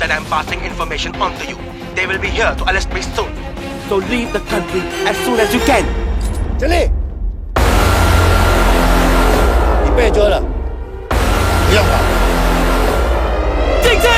that I'm passing information on to you. They will be here to arrest me soon. So leave the country as soon as you can. Chale! 你被捉了，不要跑。静静。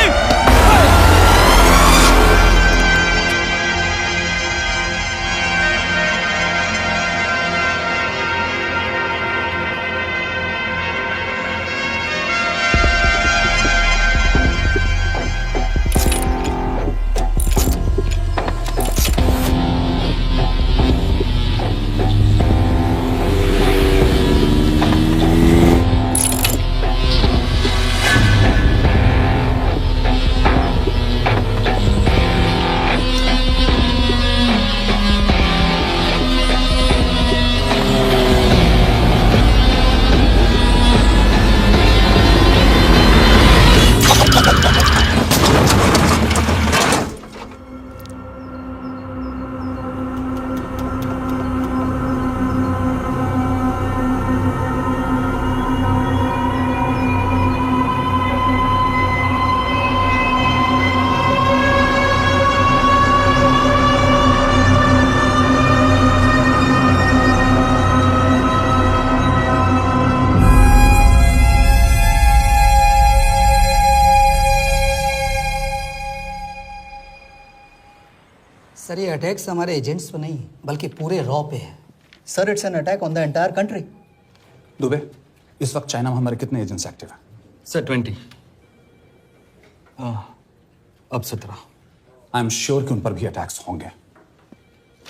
sir ये attacks हमारे agents पे नहीं बल्कि पूरे raw पे है sir. It's an attack on the entire country. Dubey, इस वक्त चाइना में हमारे कितने एजेंट्स एक्टिव हैं? सर 20। अब 17। आई एम श्योर कि उन पर भी अटैक्स होंगे।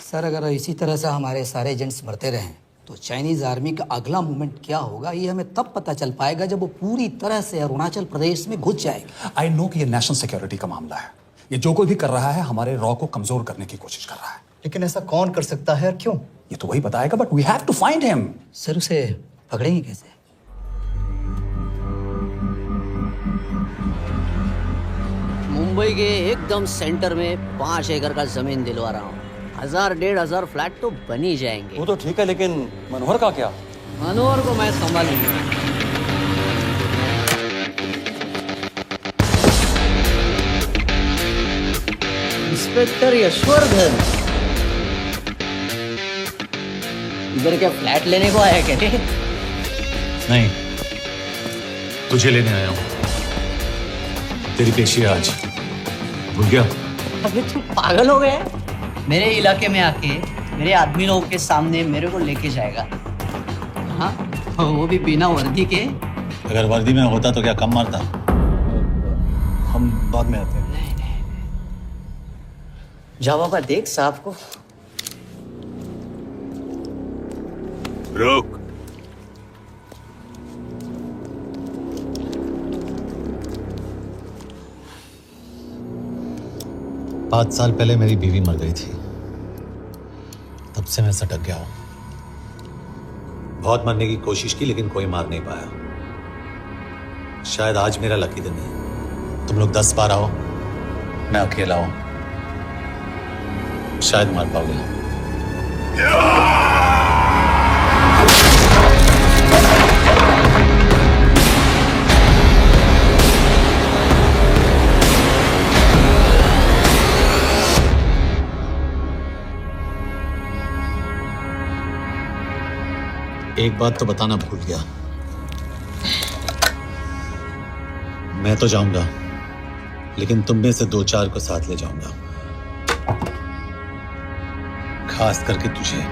सर अगर इसी तरह से हमारे सारे एजेंट्स मरते रहें तो चाइनीज आर्मी का अगला मूवमेंट क्या होगा ये हमें तब पता चल पाएगा जब वो पूरी तरह से अरुणाचल प्रदेश में घुस जाएगी। आई नो कि ये नेशनल सिक्योरिटी का मामला है। ये जो कोई भी कर रहा है हमारे रॉ को कमजोर करने की कोशिश कर रहा है। लेकिन ऐसा कौन कर सकता है और क्यों? ये तो वही बताएगा, but we have to find him. Sir उसे पकड़ेंगे कैसे? मुंबई के एकदम सेंटर में 5 एकड़ का जमीन दिलवा रहा हूँ। 1000-1500 फ्लैट तो बन ही जाएंगे। वो तो ठीक है, लेकिन मनोहर का क्या? मनोहर को मैं संभालूंगा। इंस्पेक्टर यशवर्धन, इधर क्या फ्लैट लेने को आया क्या? नहीं, तुझे लेने आया हूँ। तेरी पेशी है आज, भूल गया? अबे तुम पागल हो गए? मेरे इलाके में आके मेरे आदमी लोगों के सामने मेरे को लेके जाएगा? हाँ, वो भी बिना वर्दी के। अगर वर्दी में होता तो क्या कम मारता? हम बाद में आते हैं। जा बाबा, देख साहब को। रुक। पाँच साल पहले मेरी बीवी मर गई थी, तब से मैं सटक गया हूं। बहुत मरने की कोशिश की लेकिन कोई मार नहीं पाया। शायद आज मेरा लकी दिन है। तुम लोग 10 बार आओ, मैं अकेला हूं, शायद मार पाओगे। एक बात तो बताना भूल गया, मैं तो जाऊंगा लेकिन तुम में से 2-4 को साथ ले जाऊंगा, खास करके तुझे।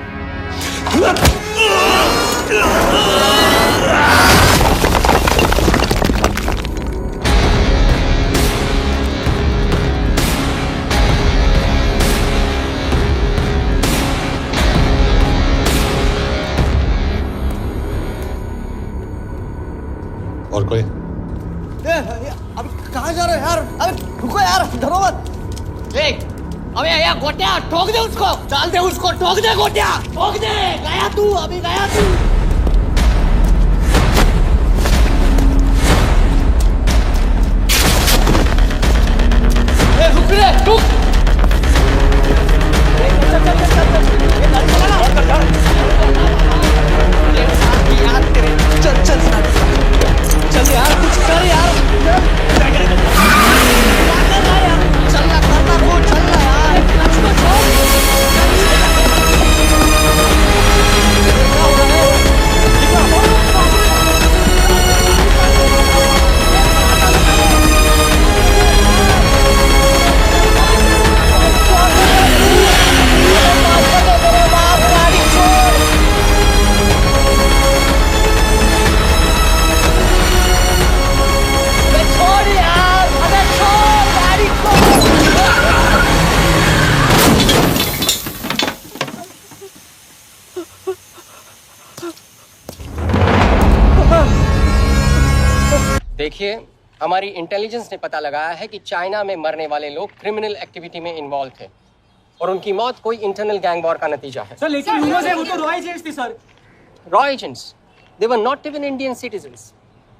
और कोई? अब कहाँ जा रहे हो यार? अबे रुको यार, डरो मत। अबे या गोटिया, ठोक दे उसको, डाल दे उसको, ठोक दे गोटिया, ठोक दे। गया तू, अभी गया तू। रुक रे, रुक। चल यार, कुछ कर यार। देखिए, हमारी इंटेलिजेंस ने पता लगाया है कि चाइना में मरने वाले लोग क्रिमिनल एक्टिविटी में इन्वॉल्व थे और उनकी मौत कोई इंटरनल गैंग वॉर का नतीजा है। सर लेकिन न्यूज़ है वो तो रॉ एजेंट्स थे sir. Raw agents, they were not even Indian citizens.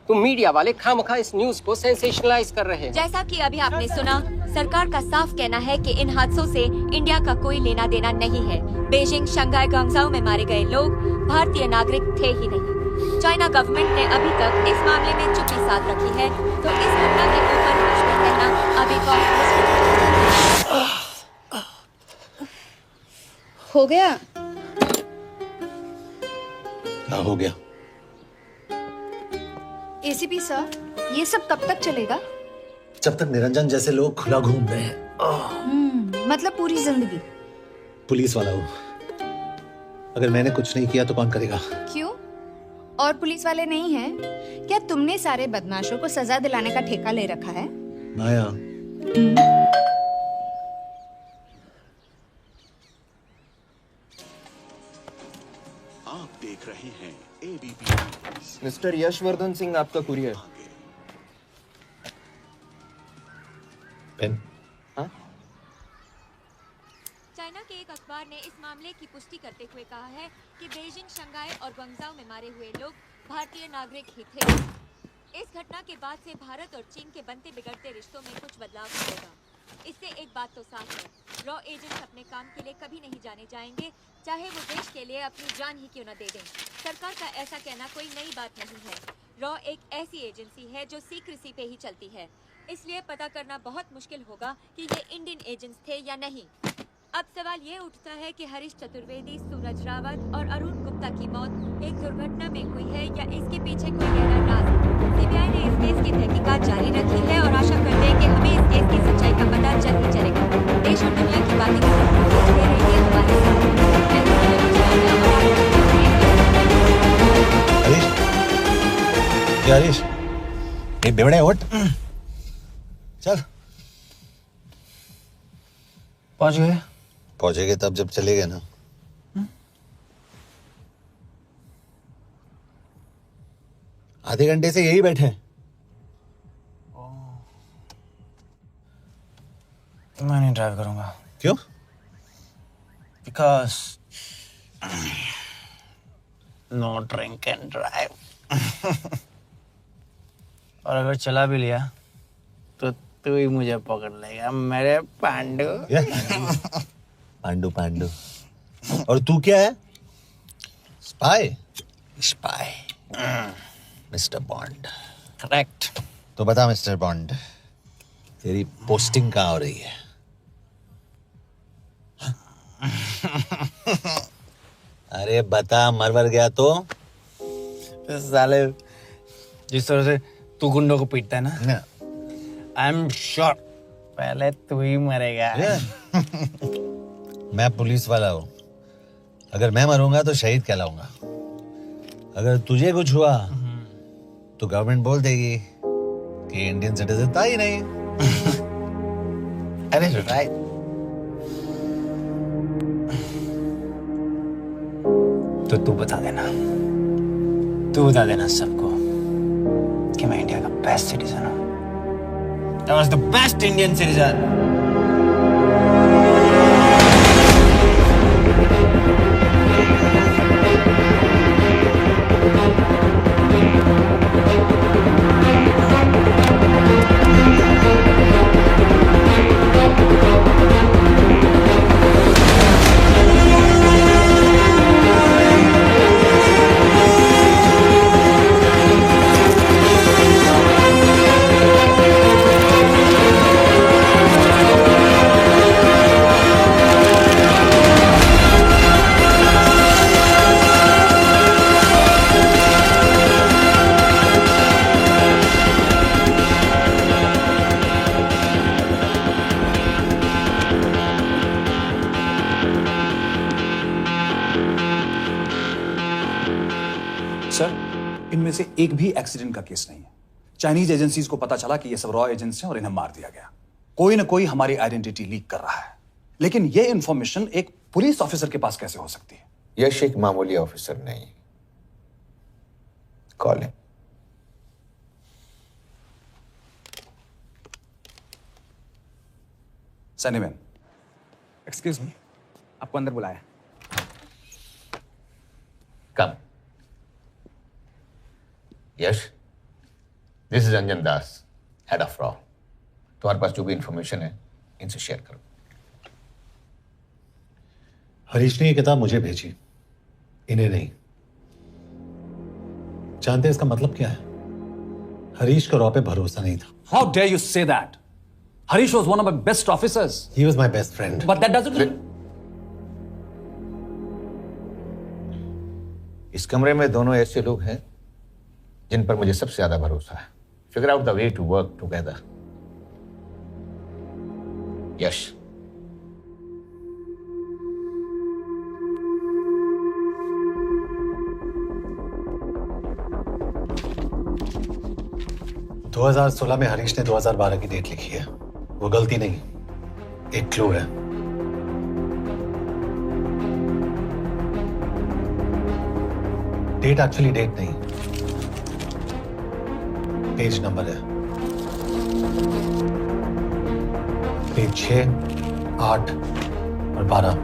तुम मीडिया वाले खामखा इस न्यूज को सेंसेशनलाइज कर रहे हैं। जैसा कि अभी आपने सुना, सरकार का साफ कहना है कि इन हादसों से इंडिया का कोई लेना देना नहीं है। बीजिंग, शंघाई, ग्वांगझाओ में मारे गए लोग भारतीय नागरिक थे ही नहीं। चाइना गवर्नमेंट ने अभी तक इस मामले में चुप्पी साध रखी है, तो इस घटना के ऊपर कुछ भी कहना अभी बहुत हो गया। हाँ, हो गया। एसीपी सर, ये सब कब तक चलेगा? जब तक निरंजन जैसे लोग खुला घूम रहे हैं। मतलब पूरी जिंदगी? पुलिस वाला हूँ, अगर मैंने कुछ नहीं किया तो कौन करेगा? क्यों? और पुलिस वाले नहीं हैं? क्या तुमने सारे बदमाशों को सजा दिलाने का ठेका ले रखा है? माया, आप देख रहे हैं एबीपी। मिस्टर यशवर्धन सिंह, आपका कुरियर। पेन। चाइना के एक अखबार ने इस मामले की पुष्टि करते हुए कहा है कि बीजिंग, शंघाई और ग्वांगझाओ में मारे हुए लोग भारतीय नागरिक ही थे। इस घटना के बाद से भारत और चीन के बनते बिगड़ते रिश्तों में कुछ बदलाव होगा। इससे एक बात तो साफ है, रॉ एजेंट्स अपने काम के लिए कभी नहीं जाने जाएंगे, चाहे वो देश के लिए अपनी जान ही क्यों न दे दें। सरकार का ऐसा कहना कोई नई बात नहीं है। रॉ एक ऐसी एजेंसी है जो सीक्रेसी पे ही चलती है, इसलिए पता करना बहुत मुश्किल होगा कि ये इंडियन एजेंट्स थे या नहीं। अब सवाल ये उठता है कि हरीश चतुर्वेदी, सूरज रावत और अरुण गुप्ता की मौत एक दुर्घटना में हुई है या इसके पीछे कोई गहरा राज है। सीबीआई ने इस केस की तहकीकात जारी रखी है और आशा करते हैं कि हमें इस केस की सच्चाई का पता जल्द ही चलेगा। देश और दुनिया की बातें दे रही है हमारे साथ। हरीश, ये बेवड़े उठ, चल। पहुंचेंगे तब जब चलेंगे ना। आधे घंटे से यही बैठे हैं। मैं नहीं ड्राइव करूंगा। क्यों? Because no drink and drive. और अगर चला भी लिया तो तू ही मुझे पकड़ लेगा मेरे पांडू। पांडू पांडू। और तू क्या है? Spy? Spy. Mister bond. Correct. तो बता मिस्टर बॉन्ड, तेरी पोस्टिंग कहाँ हो रही है? अरे बता, मरवर गया तो? साले जिस तरह से तू गुंडों को पीटता है ना, आई एम श्योर पहले तू ही मरेगा। मैं पुलिस वाला हूँ, अगर मैं मरूंगा तो शहीद कहलाऊंगा। अगर तुझे कुछ हुआ तो गवर्नमेंट बोल देगी कि इंडियन सिटीजन था ही नहीं। अरे राइट। तो तू बता देना सबको कि मैं इंडिया का बेस्ट सिटीजन हूँ। I was the best Indian citizen. Sir, इनमें से एक भी एक्सीडेंट का केस नहीं है। चाइनीज एजेंसीज को पता चला कि ये सब रॉ एजेंट्स हैं और इन्हें मार दिया गया। कोई ना कोई हमारी आइडेंटिटी लीक कर रहा है, लेकिन ये इंफॉर्मेशन एक पुलिस ऑफिसर के पास कैसे हो सकती है? यश एक मामूली ऑफिसर नहीं। कॉल है। सनीमैन, एक्सक्यूज मी, आपको अंदर बुलाया। Come. Yash, this is Anjan Das, head of रॉ। तुम्हारे पास जो भी इंफॉर्मेशन है इनसे शेयर करो। हरीश ने ये किताब मुझे भेजी, इन्हें नहीं। जानते हैं इसका मतलब क्या है? हरीश को रॉ पे भरोसा नहीं था। How dare you say that? Harish was one of my best officers. He was my best friend. But that doesn't mean... इस कमरे में दोनों ऐसे लोग हैं जिन पर मुझे सबसे ज्यादा भरोसा है। Figure out the way to work together. Yash, – 2016 में हरीश ने 2012 की डेट लिखी है। वो गलती नहीं, एक क्लू है। डेट एक्चुअली डेट नहीं, पेज नंबर है। पेज 6, 8 और 12।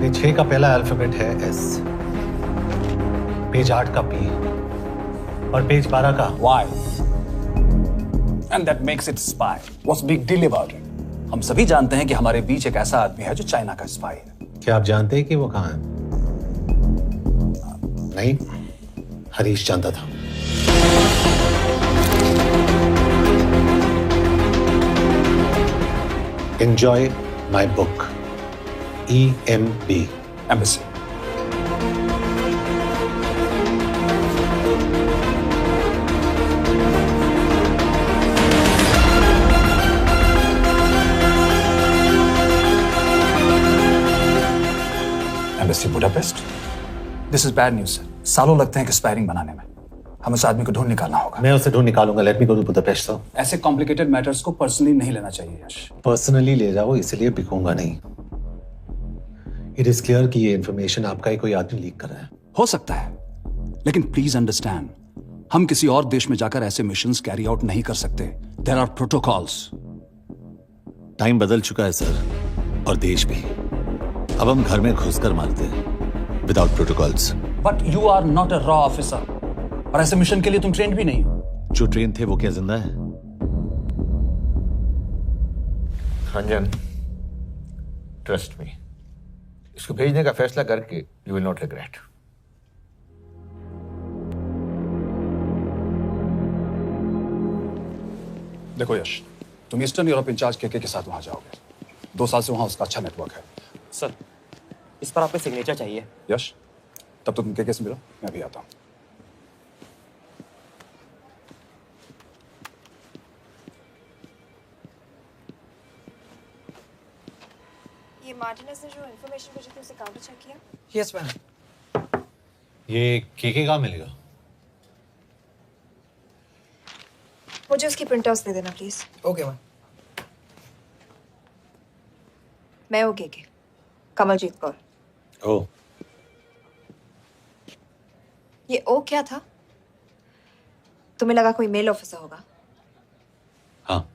पेज 6 का पहला अल्फाबेट है एस, पेज 8 का पी और पेज 12 का Why? And that makes it spy. What's big deal about it? हम सभी जानते हैं कि हमारे बीच एक ऐसा आदमी है जो चाइना का स्पाई है। क्या आप जानते हैं कि वो कहां है? नहीं, हरीश जानता था। Enjoy my book. EMB. Embassy. Embassy Budapest. This is bad news, sir. सालों लगते हैं कि स्पायरिंग बनाने में। हमें उस आदमी को ढूंढ निकालना होगा। मैं उसे ढूंढ निकालूंगा। Let me go to Budapest sir. ऐसे कॉम्प्लिकेटेड मैटर्स को पर्सनली नहीं लेना चाहिए यश। पर्सनली ले जाओ, इसलिए बिकूंगा नहीं। इट इज क्लियर कि ये इंफॉर्मेशन आपका ही कोई आदमी लीक कर रहा है। हो सकता है, लेकिन प्लीज अंडरस्टैंड, हम किसी और देश में जाकर ऐसे मिशंस कैरी आउट नहीं कर सकते। There are protocols. टाइम बदल चुका है सर, और देश भी। अब हम घर में घुसकर मारते हैं without protocols. But you are not a रॉ ऑफिसर, और ऐसे मिशन के लिए तुम ट्रेंड भी नहीं हो। जो ट्रेन थे वो क्या जिंदा है? अंजन, ट्रस्ट मी, इसको भेजने का फैसला करके यू विल नॉट रिग्रेट। देखो यश, तुम ईस्टर्न यूरोप इंचार्ज के साथ वहां जाओगे। 2 साल से वहां उसका अच्छा नेटवर्क है। सर, इस पर आपका सिग्नेचर चाहिए। यश, तब तो तुम के से मिलो, मैं भी आता हूं। ये मार्टिनेज ने जो इन्फॉर्मेशन भेजी थी उसे काउंटर चेक किया? Yes ma'am. ये केके कहाँ मिलेगा? मुझे उसकी प्रिंटआउट्स दे देना प्लीज। Okay ma'am. मैं हूँ केके, कमलजीत कौर। ओ, ये ओ क्या था? तुम्हें लगा कोई मेल ऑफिसर होगा? हाँ।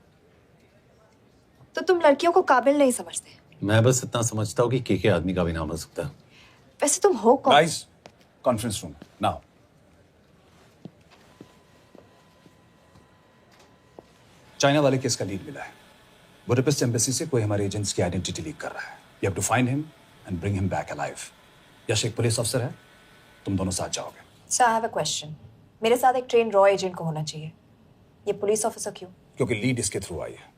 तो तुम लड़कियों को काबिल नहीं समझते। मैं बस इतना समझता हूँ कि केके आदमी का भी नाम हो सकता है। वैसे तुम हो कौन? Guys, conference room now. China वाले केस का लीड मिला है। बुडापेस्ट एम्बेसी से कोई हमारे एजेंट्स की आइडेंटिटी लीक कर रहा है। You have to find him and bring him back alive. Yash एक पुलिस अफसर है, तुम दोनों साथ जाओगे। Sir, I have a question. मेरे साथ एक ट्रेन रॉ एजेंट को होना चाहिए। ये पुलिस ऑफिसर क्यों? क्योंकि लीड इसके थ्रू आई है।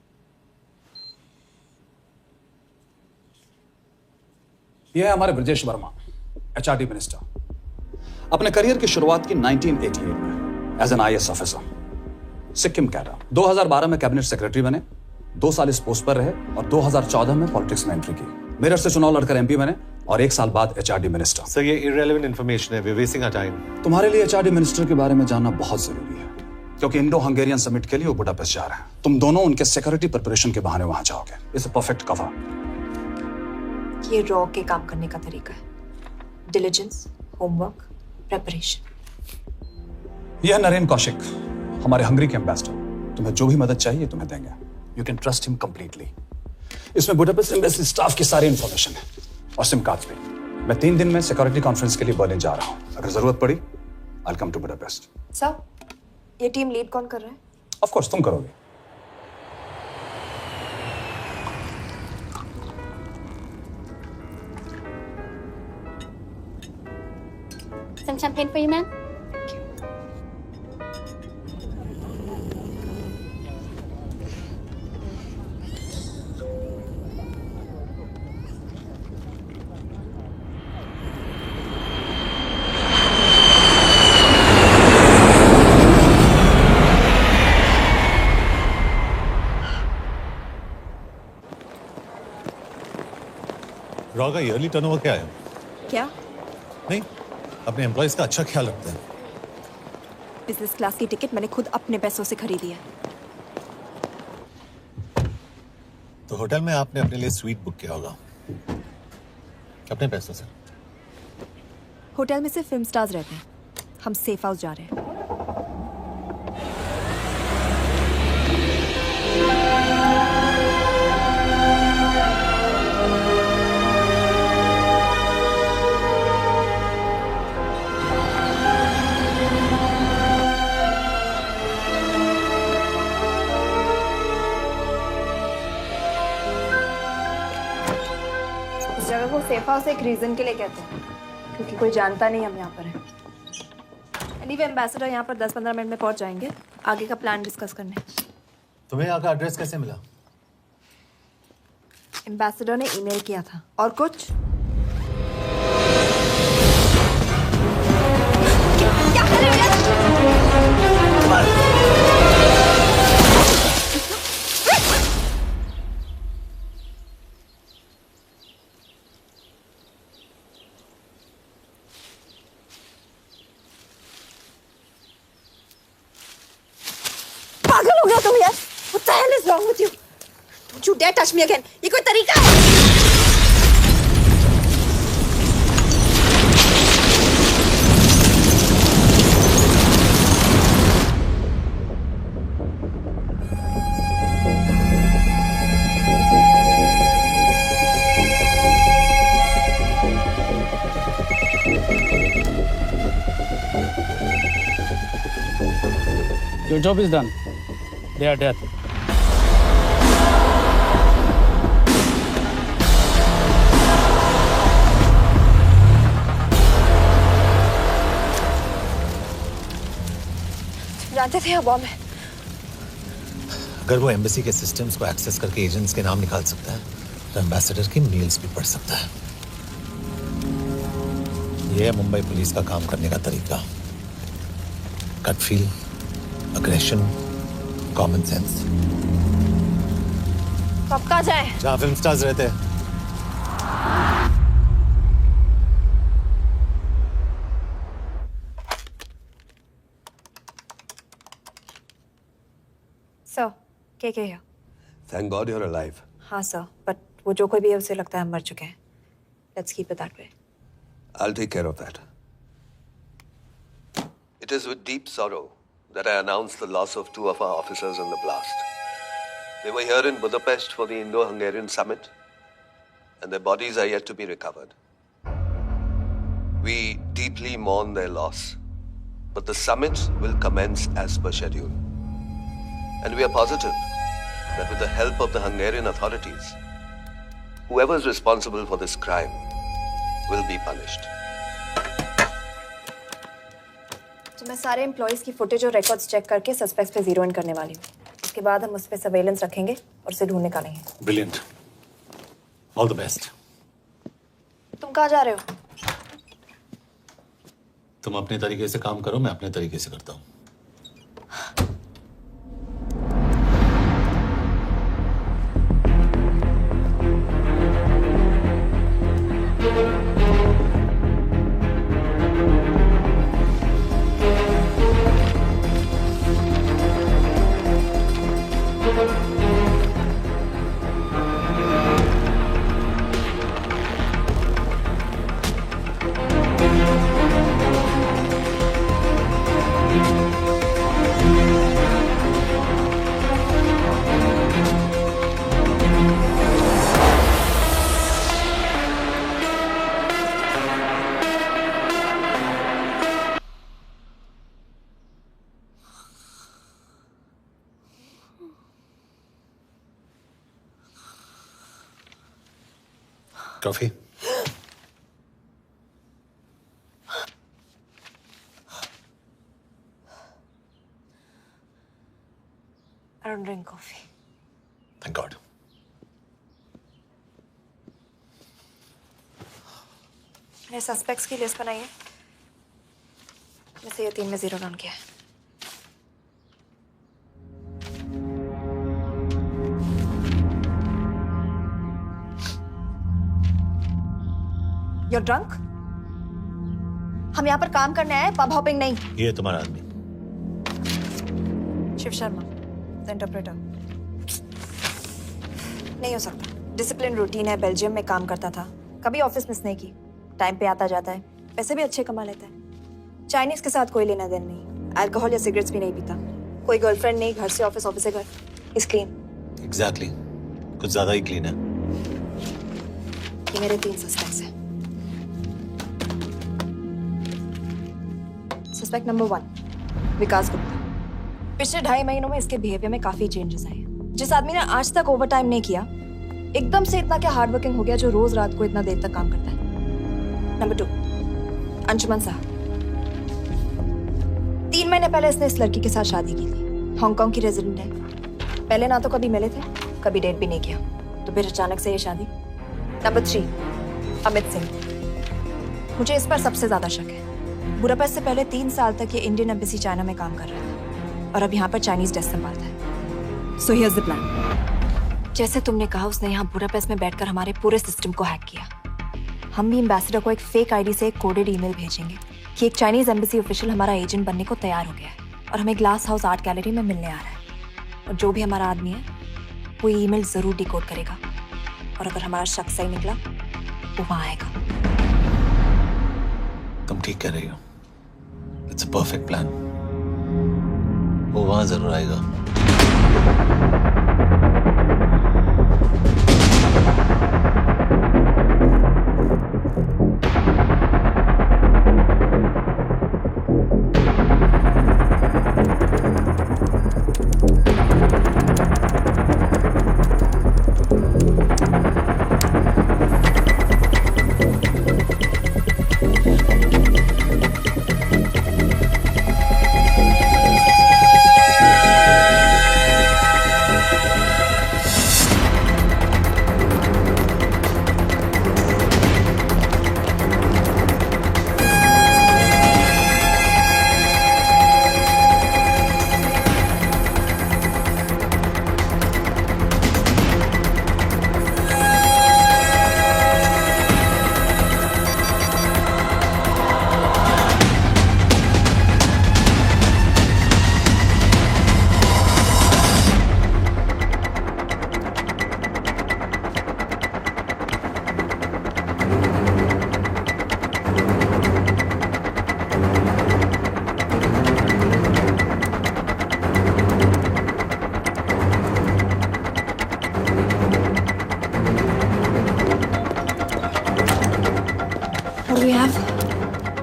यह है हमारे ब्रजेश वर्मा, एचआरडी मिनिस्टर। अपने करियर की शुरुआत की 1988 में as an IAS officer, Sikkim cadre. 2012 में कैबिनेट सेक्रेटरी बने, 2 साल इस पोस्ट पर रहे और 2014 में पॉलिटिक्स में एंट्री की। मेरठ से चुनाव लड़कर एमपी बने और 1 साल बाद एचआरडी मिनिस्टर। सर, ये इररिलेवेंट इंफॉर्मेशन है, we are wasting our time. तुम्हारे लिए एचआरडी मिनिस्टर के बारे में जानना बहुत जरूरी है, क्योंकि इंडो हंगेरियन समिट के लिए वो बुडापेस्ट जा रहे हैं। तुम दोनों उनके सिक्योरिटी प्रिपरेशन के बहाने वहां जाओगे। It's a perfect cover. ये रॉ के काम करने का तरीका है। Diligence, homework, preparation. यह नरेन कौशिक, हमारे हंगरी के एम्बेसडर। तुम्हें जो भी मदद चाहिए तुम्हें देंगे। You can trust him completely. इसमें बुडापेस्ट एम्बेसी स्टाफ की सारी इंफॉर्मेशन है और सिम कार्ड्स भी। मैं 3 दिन में सिक्योरिटी कॉन्फ्रेंस के लिए बर्लिन जा रहा हूं। अगर जरूरत पड़ी I will come to Budapest. Sir, ये टीम लीड कौन कर रहा है? ऑफ कोर्स तुम करोगे। Some champagne for you, ma'am? Raw का ईयरली टर्नओवर क्या है? क्या? नहीं, अपने एम्प्लॉयज का अच्छा ख्याल रखते हैं। बिजनेस क्लास की टिकट मैंने खुद अपने पैसों से खरीदी है। तो होटल में आपने अपने लिए स्वीट बुक किया होगा अपने पैसों से। होटल में सिर्फ फिल्म स्टार्स रहते हैं, हम सेफ हाउस जा रहे हैं। इस जगह को सेफ हाउस एक रीजन के लिए कहते हैं, क्योंकि कोई जानता नहीं हम यहाँ पर हैं। एनीवे एम्बेसडर यहाँ पर 10-15 मिनट में पहुँच जाएंगे आगे का प्लान डिस्कस करने। तुम्हें यहाँ का एड्रेस कैसे मिला? एम्बेसडर ने ईमेल किया था। और कुछ? पागल हो गया तुम यार? What the hell is wrong with you? Don't you dare touch me again. ये कोई तरीका है? Your job is done. They are dead. जानते थे बॉम्ब है। अगर वो एम्बेसी के सिस्टम्स को एक्सेस करके एजेंट्स के नाम निकाल सकता है तो एम्बेसडर की मेल्स भी पढ़ सकता है। ये है मुंबई पुलिस का काम करने का तरीका। Gut feel, aggression, common sense. कब कहाँ जाए? जहाँ फिल्म स्टार्स रहते हैं। सर, के here? Thank God you're alive. हाँ सर, बट वो जो कोई भी है उसे लगता है हम मर चुके हैं। Let's keep it that way. I'll take care of that. It is with deep sorrow that I announce the loss of 2 of our officers in the blast. They were here in Budapest for the Indo-Hungarian summit, and their bodies are yet to be recovered. We deeply mourn their loss, but the summit will commence as per schedule. And we are positive that with the help of the Hungarian authorities, whoever is responsible for this crime will be punished. तो मैं सारे employees की footage और records check करके suspects पे zero in करने वाली हूँ। उसके बाद हम उस पे सर्वेलेंस रखेंगे और उसे ढूंढ निकालेंगे। Brilliant, all the best. तुम कहाँ जा रहे हो? तुम अपने तरीके से काम करो, मैं अपने तरीके से करता हूँ। Coffee? I don't drink coffee. Thank God. मैंने सस्पेक्ट्स की लिस्ट बनाई है। वैसे ये 3 में 0 डाउन किया है। You're drunk? हम यहाँ पर काम करने आए, पब हॉपिंग नहीं। ये तुम्हारा आदमी। Shiv Sharma, the interpreter. नहीं हो सकता। डिसिप्लिन रूटीन है, बेल्जियम में काम करता था, कभी ऑफिस मिस नहीं की, टाइम पे आता जाता है, पैसे भी अच्छे कमा लेता है। चाइनीज के साथ कोई लेना देना नहीं, अल्कोहल या सिगरेट्स भी नहीं पीता, कोई गर्लफ्रेंड नहीं, घर से ऑफिस, ऑफिस से घर। Is clean. एग्जैक्टली, कुछ ज्यादा ही क्लीन है। ये मेरे 3 सस्पेक्ट्स हैं। सस्पेक्ट नंबर 1, विकास गुप्ता। पिछले 2.5 महीनों में इसके बिहेवियर में काफी चेंजेस आए हैं। जिस आदमी ने आज तक ओवर टाइम नहीं किया, एकदम से इतना क्या हार्ड वर्किंग हो गया जो रोज रात को इतना देर तक काम करता है। नंबर 2, अंशुमन साहब। 3 महीने पहले इसने इस लड़की के साथ शादी की थी, हांगकांग की रेजिडेंट है। पहले ना तो कभी मिले थे, कभी डेट भी नहीं किया, तो फिर अचानक से ये शादी। नंबर 3, अमित सिंह। मुझे इस पर सबसे ज्यादा शक है। बुडापेस्ट से पहले 3 साल तक ये इंडियन एम्बेसी चाइना में काम कर रहा था और अब यहाँ पर चाइनीज डेस्क संभालता है। So here's the plan. जैसे तुमने कहा, उसने यहाँ बुडापेस्ट में बैठकर हमारे पूरे सिस्टम को हैक किया। हम भी एम्बेसडर को एक फेक आईडी से एक कोडेड ईमेल भेजेंगे कि एक चाइनीज एम्बेसी ऑफिशियल हमारा एजेंट बनने को तैयार हो गया है और हमें ग्लास हाउस आर्ट गैलरी में मिलने आ रहा है। और जो भी हमारा आदमी है वो ईमेल जरूर डिकोड करेगा और अगर हमारा शक सही निकला वो वहां आएगा। तुम ठीक कह रही हो। It's a perfect plan. वो वहां जरूर आएगा।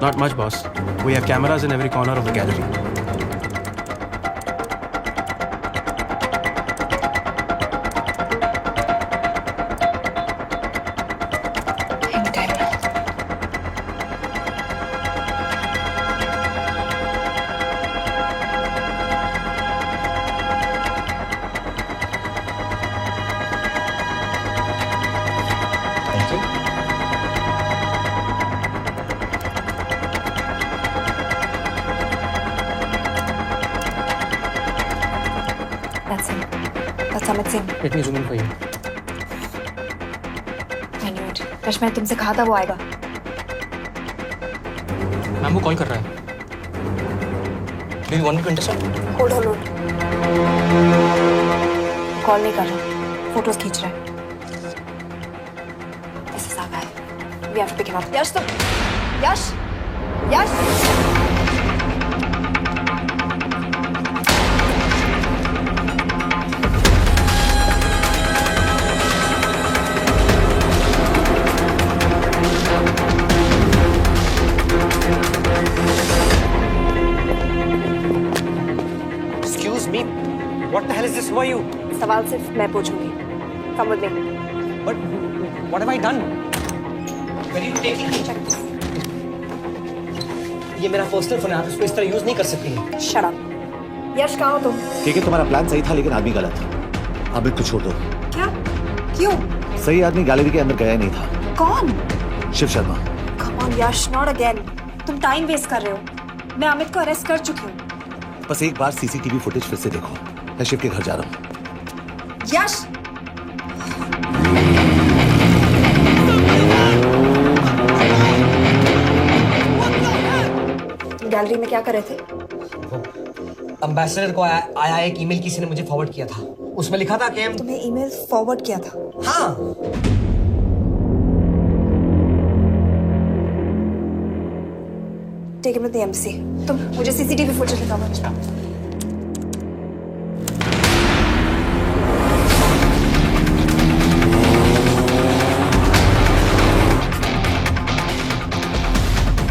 Not much, boss. We have cameras in every corner of the gallery. That's him. That's Amit Singh. Let me zoom in for you. I knew it. Rush, मैंने तुमसे कहा था वो आएगा। मैम वो कॉल कर रहा है। Do you want me to intercept? Hold. Call नहीं कर रहा, फोटोज खींच रहा है। This is our guy. We have to pick him up. यश तुम, यश। Excuse me. What the hell is this? Who are you? सवाल सिर्फ मैं पूछूंगी। Come with me. But what have I done? ये मेरा पर्सनल फोन है, आप इसको इस तरह यूज नहीं कर सकती। Shut up. यश कहाँ हो तुम? ठीक है, तुम्हारा प्लान सही था लेकिन आदमी गलत था। अब को छोड़ दो। क्या? क्यों? सही आदमी गैलरी के अंदर गया ही नहीं था। कौन? Shiv Sharma. Come on Yash, not again. तुम टाइम वेस्ट कर रहे हो। मैं अमित को अरेस्ट कर चुकी हूँ। बस एक बार सीसीटीवी फुटेज फिर से देखो। मैं शिव के घर जा रहा हूँ। यश! गैलरी में क्या कर रहे थे? एम्बेसडर को आया एक ईमेल किसी ने मुझे फॉरवर्ड किया था। उसमें लिखा था कि तुम्हें ईमेल फॉरवर्ड किया था? हाँ। Take it with the embassy. तुम मुझे सीसीटीवी फुटेज दिखाओ।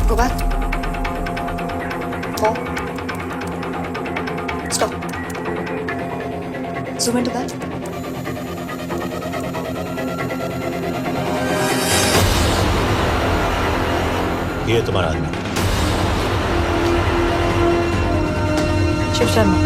Go back. Four. Stop. Zoom into that. ये तुम्हारा आदमी शिव शर्मा।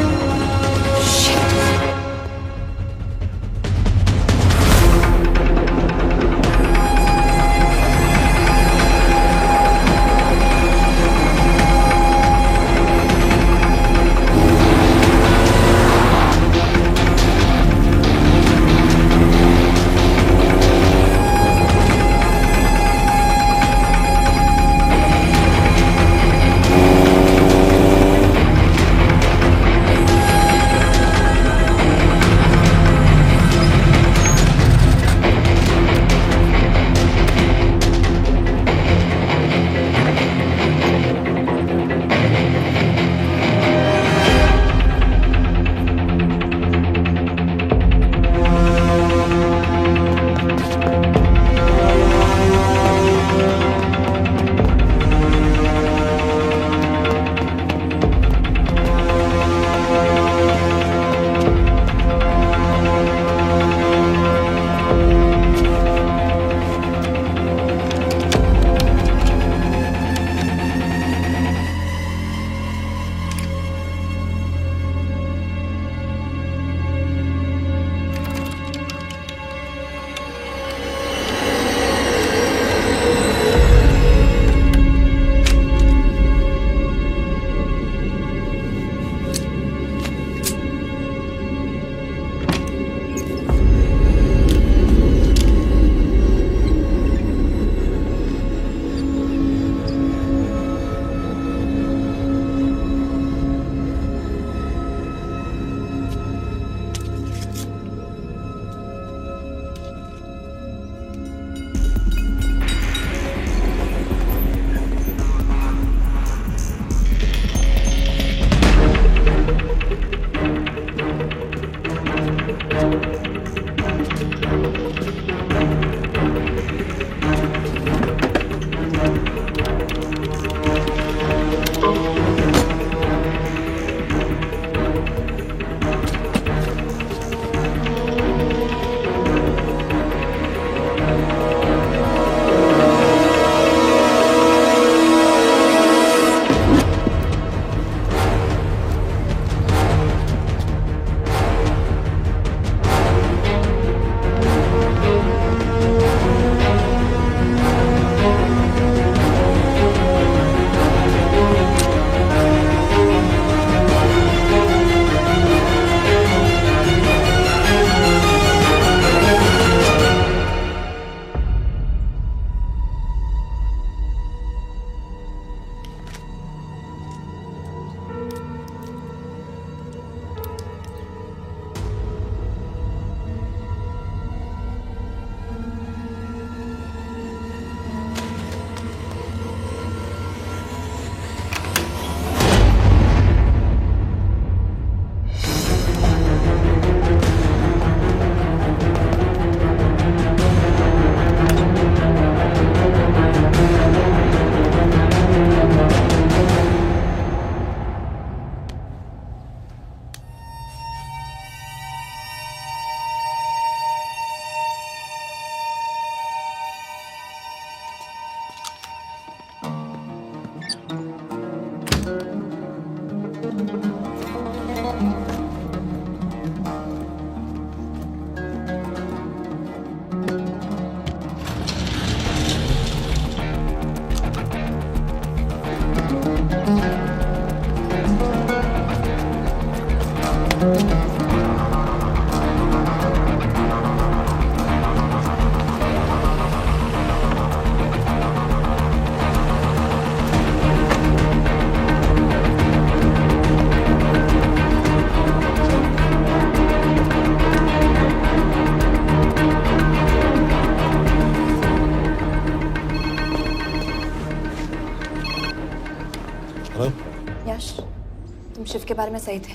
शिव के बारे में सही थे।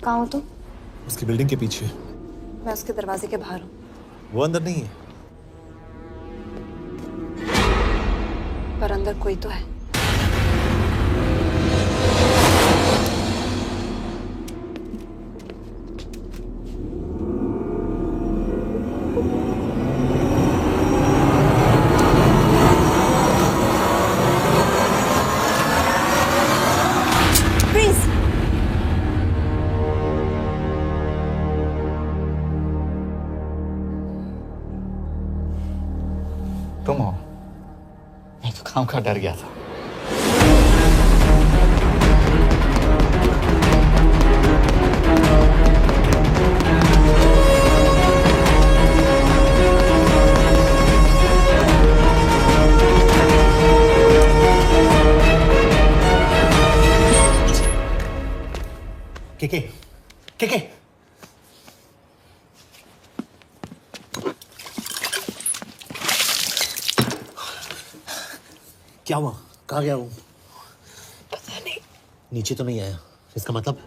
कहाँ हो तुम? उसकी बिल्डिंग के पीछे। मैं उसके दरवाजे के बाहर हूँ। वो अंदर नहीं है। पर अंदर कोई तो है। तुम हो? मैं तो काम का डर गया था। के क्या हुआ? कहाँ गया वो? पता नहीं। नीचे तो नहीं आया, इसका मतलब?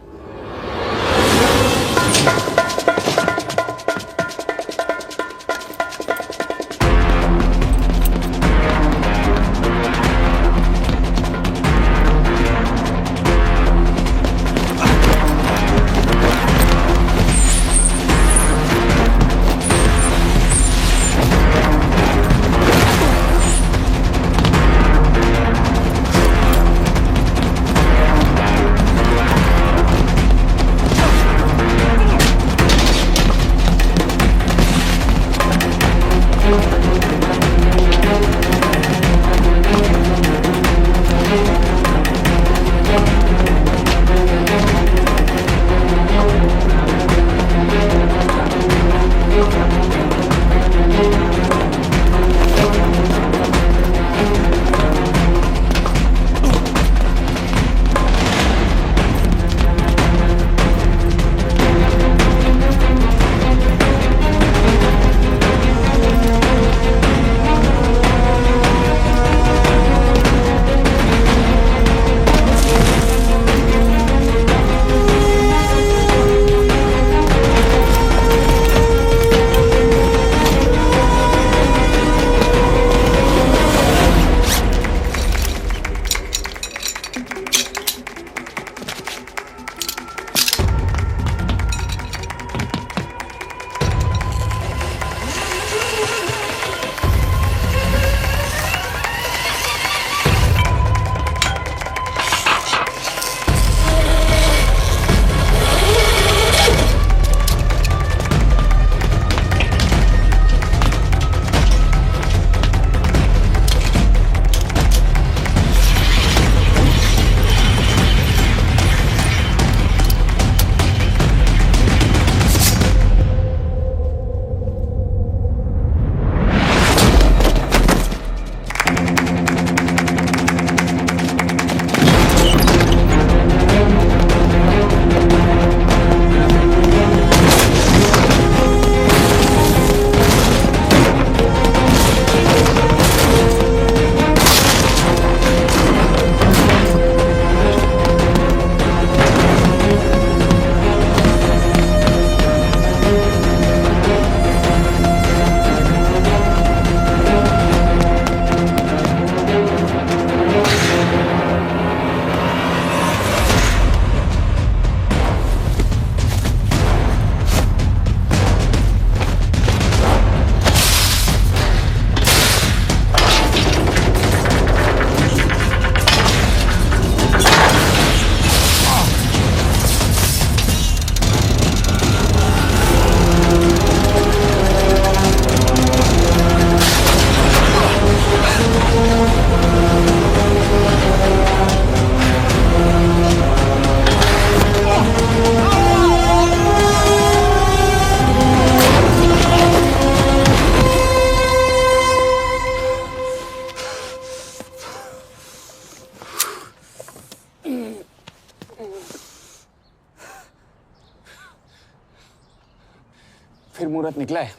फिर मुहूर्त निकला है,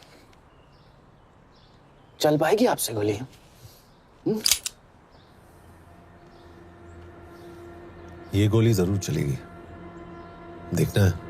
चल पाएगी आपसे गोली? ये गोली जरूर चलेगी। देखना है।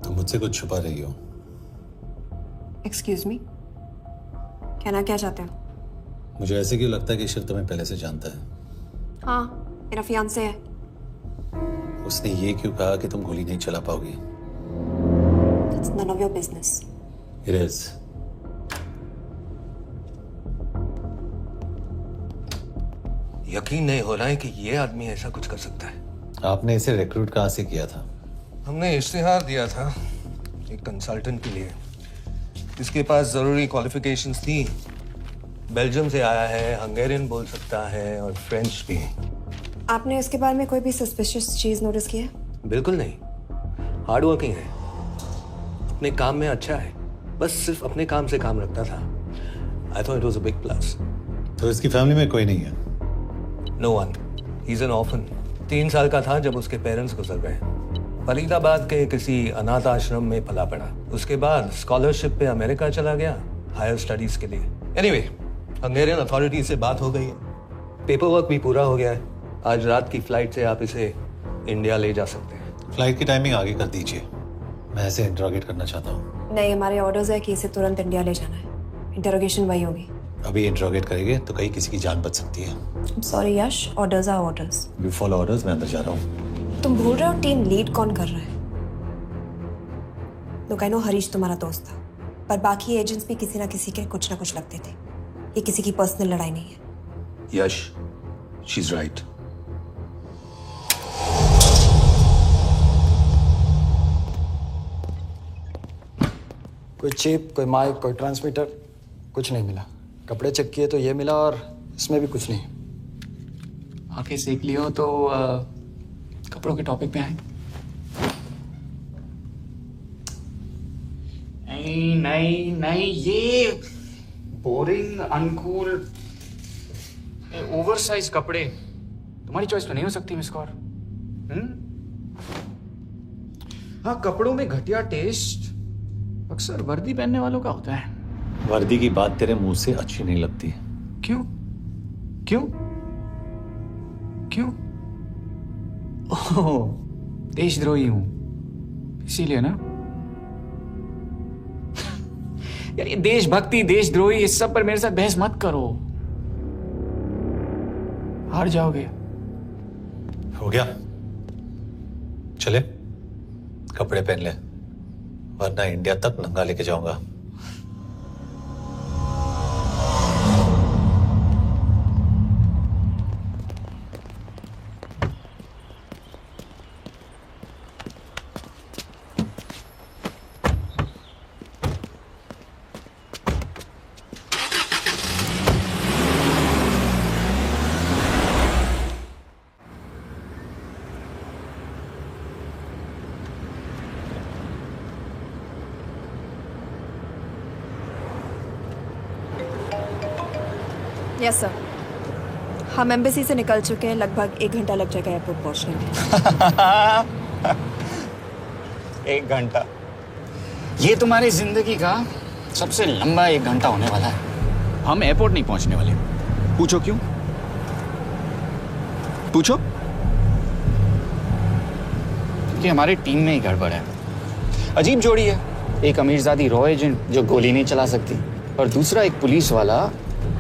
तुम मुझसे कुछ छुपा रही हो। एक्सक्यूज मी, कहना क्या चाहते हो? मुझे ऐसे क्यों लगता है कि शिव तुम्हें पहले से जानता है? हाँ, मेरा फियांसे है। उसने ये क्यों कहा कि तुम गोली नहीं चला पाओगी? It's none of your business. It is. यकीन नहीं हो रहा है कि ये आदमी ऐसा कुछ कर सकता है। आपने इसे रिक्रूट कहाँ से किया था? हमने इश्तिहार दिया था एक कंसल्टेंट के लिए, जिसके पास जरूरी क्वालिफिकेशंस थी। बेल्जियम से आया है, हंगेरियन बोल सकता है और फ्रेंच भी। आपने इसके बारे में कोई भी सस्पिशियस चीज नोटिस की है? बिल्कुल नहीं, हार्ड वर्किंग है, अपने काम में अच्छा है, बस सिर्फ अपने काम से काम रखता था। I thought it was a big plus. तो इसकी फैमिली में कोई नहीं है? No one, he is an orphan. 3 साल का था जब उसके पेरेंट्स गुजर गए। फरीदाबाद के किसी अनाथ आश्रम में पला पड़ा। उसके बाद स्कॉलरशिप पे अमेरिका चला गया हायर स्टडीज के लिए। एनीवे, हंगेरियन अथॉरिटी से बात हो गई है, पेपर वर्क भी पूरा हो गया है। आज रात की फ्लाइट से आप इसे इंडिया ले जा सकते हैं। फ्लाइट की टाइमिंग आगे कर दीजिए, मैं इसे इंट्रोगेट करना चाहता हूँ। नहीं, हमारे ऑर्डर्स है कि इसे तुरंत इंडिया ले जाना है। इंटरोगेशन वही होगी। अभी इंट्रोगेट करेंगे तो कहीं किसी की जान बच सकती है। Sorry Yash, orders are orders. You follow orders, मैं अंदर जा रहा हूँ। तुम भूल रहे हो टीम लीड कौन कर रहा है? लोग, आई नो हरीश तुम्हारा दोस्त था, पर बाकी एजेंट्स भी किसी ना किसी के कुछ ना कुछ लगते थे। ये किसी की पर्सनल लड़ाई नहीं है। यश, शी इज राइट। कोई चिप, कोई माइक, कोई ट्रांसमीटर, कुछ नहीं मिला। कपड़े चेक किए तो ये मिला और इसमें भी कुछ नहीं। आंखें सेक लियो तो कपड़ों के टॉपिक पे आए। नहीं नहीं नहीं, ये बोरिंग, अनकूल, ओवरसाइज कपड़े तुम्हारी चॉइस तो नहीं हो सकती मिस कौर। हाँ, कपड़ों में घटिया टेस्ट अक्सर वर्दी पहनने वालों का होता है। वर्दी की बात तेरे मुंह से अच्छी नहीं लगती। क्यों क्यों क्यों? ओह, देशद्रोही हूं इसीलिए ना। यार, ये देशभक्ति, देशद्रोही, इस सब पर मेरे साथ बहस मत करो, हार जाओगे। हो गया, चले कपड़े पहन ले, वरना इंडिया तक नंगा लेके जाऊंगा। यस सर, हम एम्बेसी से निकल चुके हैं। लगभग 1 घंटा लग जाएगा एयरपोर्ट पहुंचने में। 1 घंटा? ये तुम्हारी जिंदगी का सबसे लंबा 1 घंटा होने वाला है। हम एयरपोर्ट नहीं पहुंचने वाले। पूछो क्यों? पूछो। क्योंकि हमारी टीम में ही गड़बड़ है। अजीब जोड़ी है, एक अमीरजादी रॉ एजेंट जो गोली नहीं चला सकती, और दूसरा एक पुलिस वाला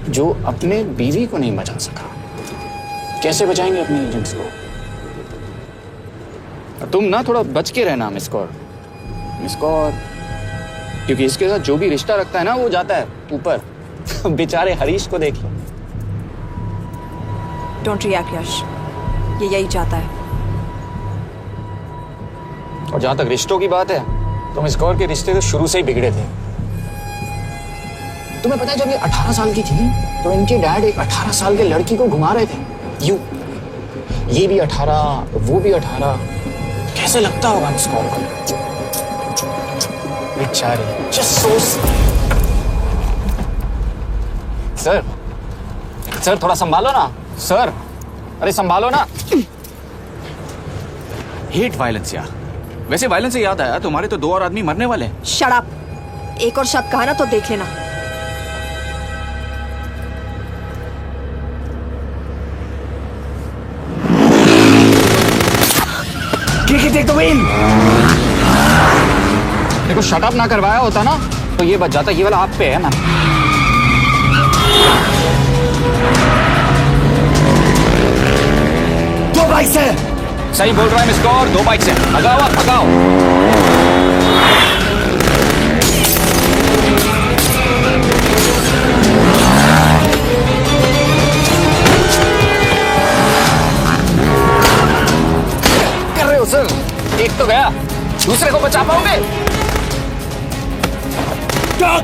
जो अपने बीवी को नहीं बचा सका। कैसे बचाएंगे अपने एजेंट्स को? तुम ना थोड़ा बच के रहना मिस कौर, क्योंकि इसके साथ जो भी रिश्ता रखता है ना वो जाता है ऊपर। बेचारे हरीश को देख लो। डोंट रिएक्ट यश, ये यही चाहता है। और जहां तक रिश्तों की बात है, तो मिस कौर के रिश्ते तो शुरू से ही बिगड़े थे। तुम्हें पता है जब ये 18 साल की थी तो इनके डैड एक 18 साल के लड़की को घुमा रहे थे। ये भी 18, वो भी 18। कैसे लगता होगा इस कॉल को? बेचारी। Just so सर थोड़ा संभालो ना सर। अरे संभालो ना। हेट वायलेंस यार। वैसे वायलेंस से याद आया, तुम्हारे तो 2 और आदमी मरने वाले हैं। Shut up. एक और शब्द कहा ना तो देख लेना। देखो शट अप ना करवाया होता ना तो ये बच जाता। ये वाला आप पे है मैम। दो बाइक से। सही बोल रहा है मिस गौर, 2 बाइक से। भगाओ आप, भगाओ। कर रहे हो सर? एक तो गया, दूसरे को बचा पाओगे? टॉक।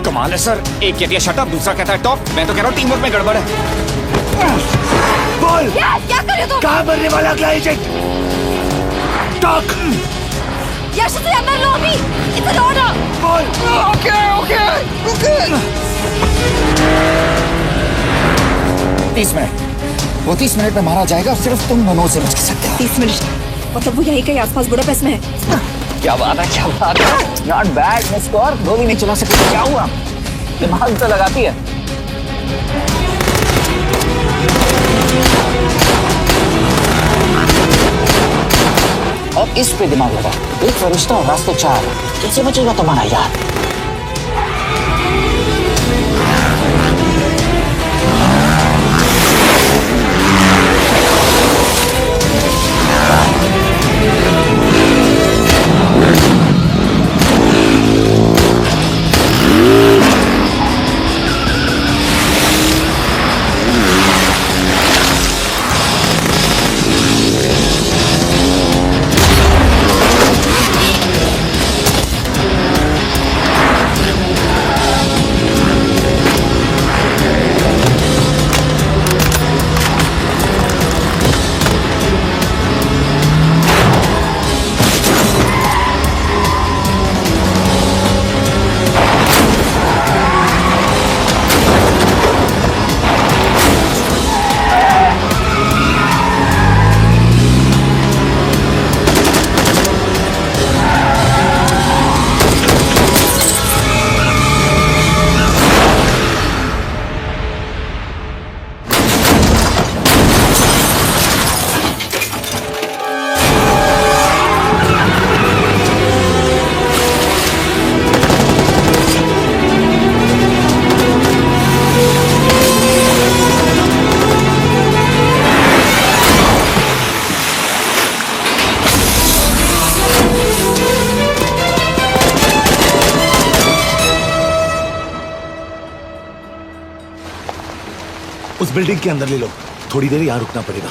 कमाल है सर। एक कहती है शट अप, दूसरा कहता है टॉक। मैं तो कह रहा हूँ टीम वर्क में गड़बड़ है। बोल। क्या कर रहे हो तुम? कहाँ मरने वाला अगला एजेंट? टॉक। यश से अंदर लो अभी। It's an order. बोल। ओके। 30 मिनट। वो 30 मिनट में मारा जाएगा। सिर्फ तुम दोनों से बच सकते हो। 30 मिनट मतलब वो यहीं कहीं आसपास बुडापेस्ट में है। क्या बात है, क्या बात है। नॉट बैड मिस गौर। गोली नहीं चला सकती तो क्या हुआ? दिमाग तो लगाती है। और इस पे दिमाग लगा। एक फरिश्ता और रास्ते 4। कैसे बचेगा तुम्हारा यार? उस बिल्डिंग के अंदर ले लो। थोड़ी देर यहां रुकना पड़ेगा।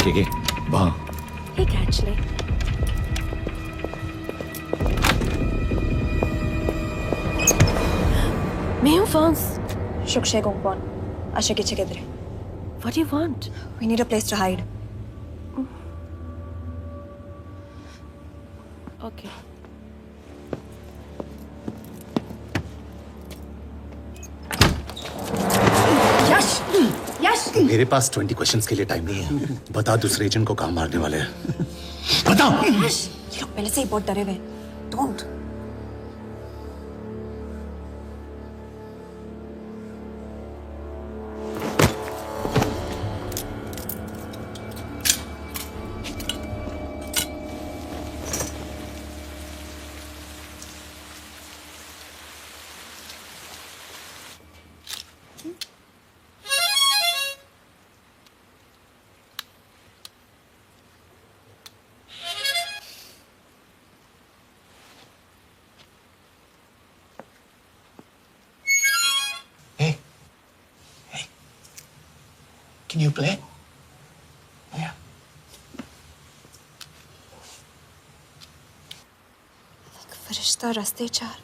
ठीक है, वहां। ठीक है एक्चुअली। मैं हूँ फ्रांस। शुक्शे गोंगपॉन। आशा की चिकेदरे। What do you want? We need a place to hide. Okay. यश मेरे पास 20 क्वेश्चंस के लिए टाइम नहीं है। बता दूसरे एजेंट को कहाँ मारने वाले हैं। बता। यश ये लोग पहले से ही बहुत डरे हुए हैं। Don't. Can you play? Yeah. फरिश्ता रास्ते चार।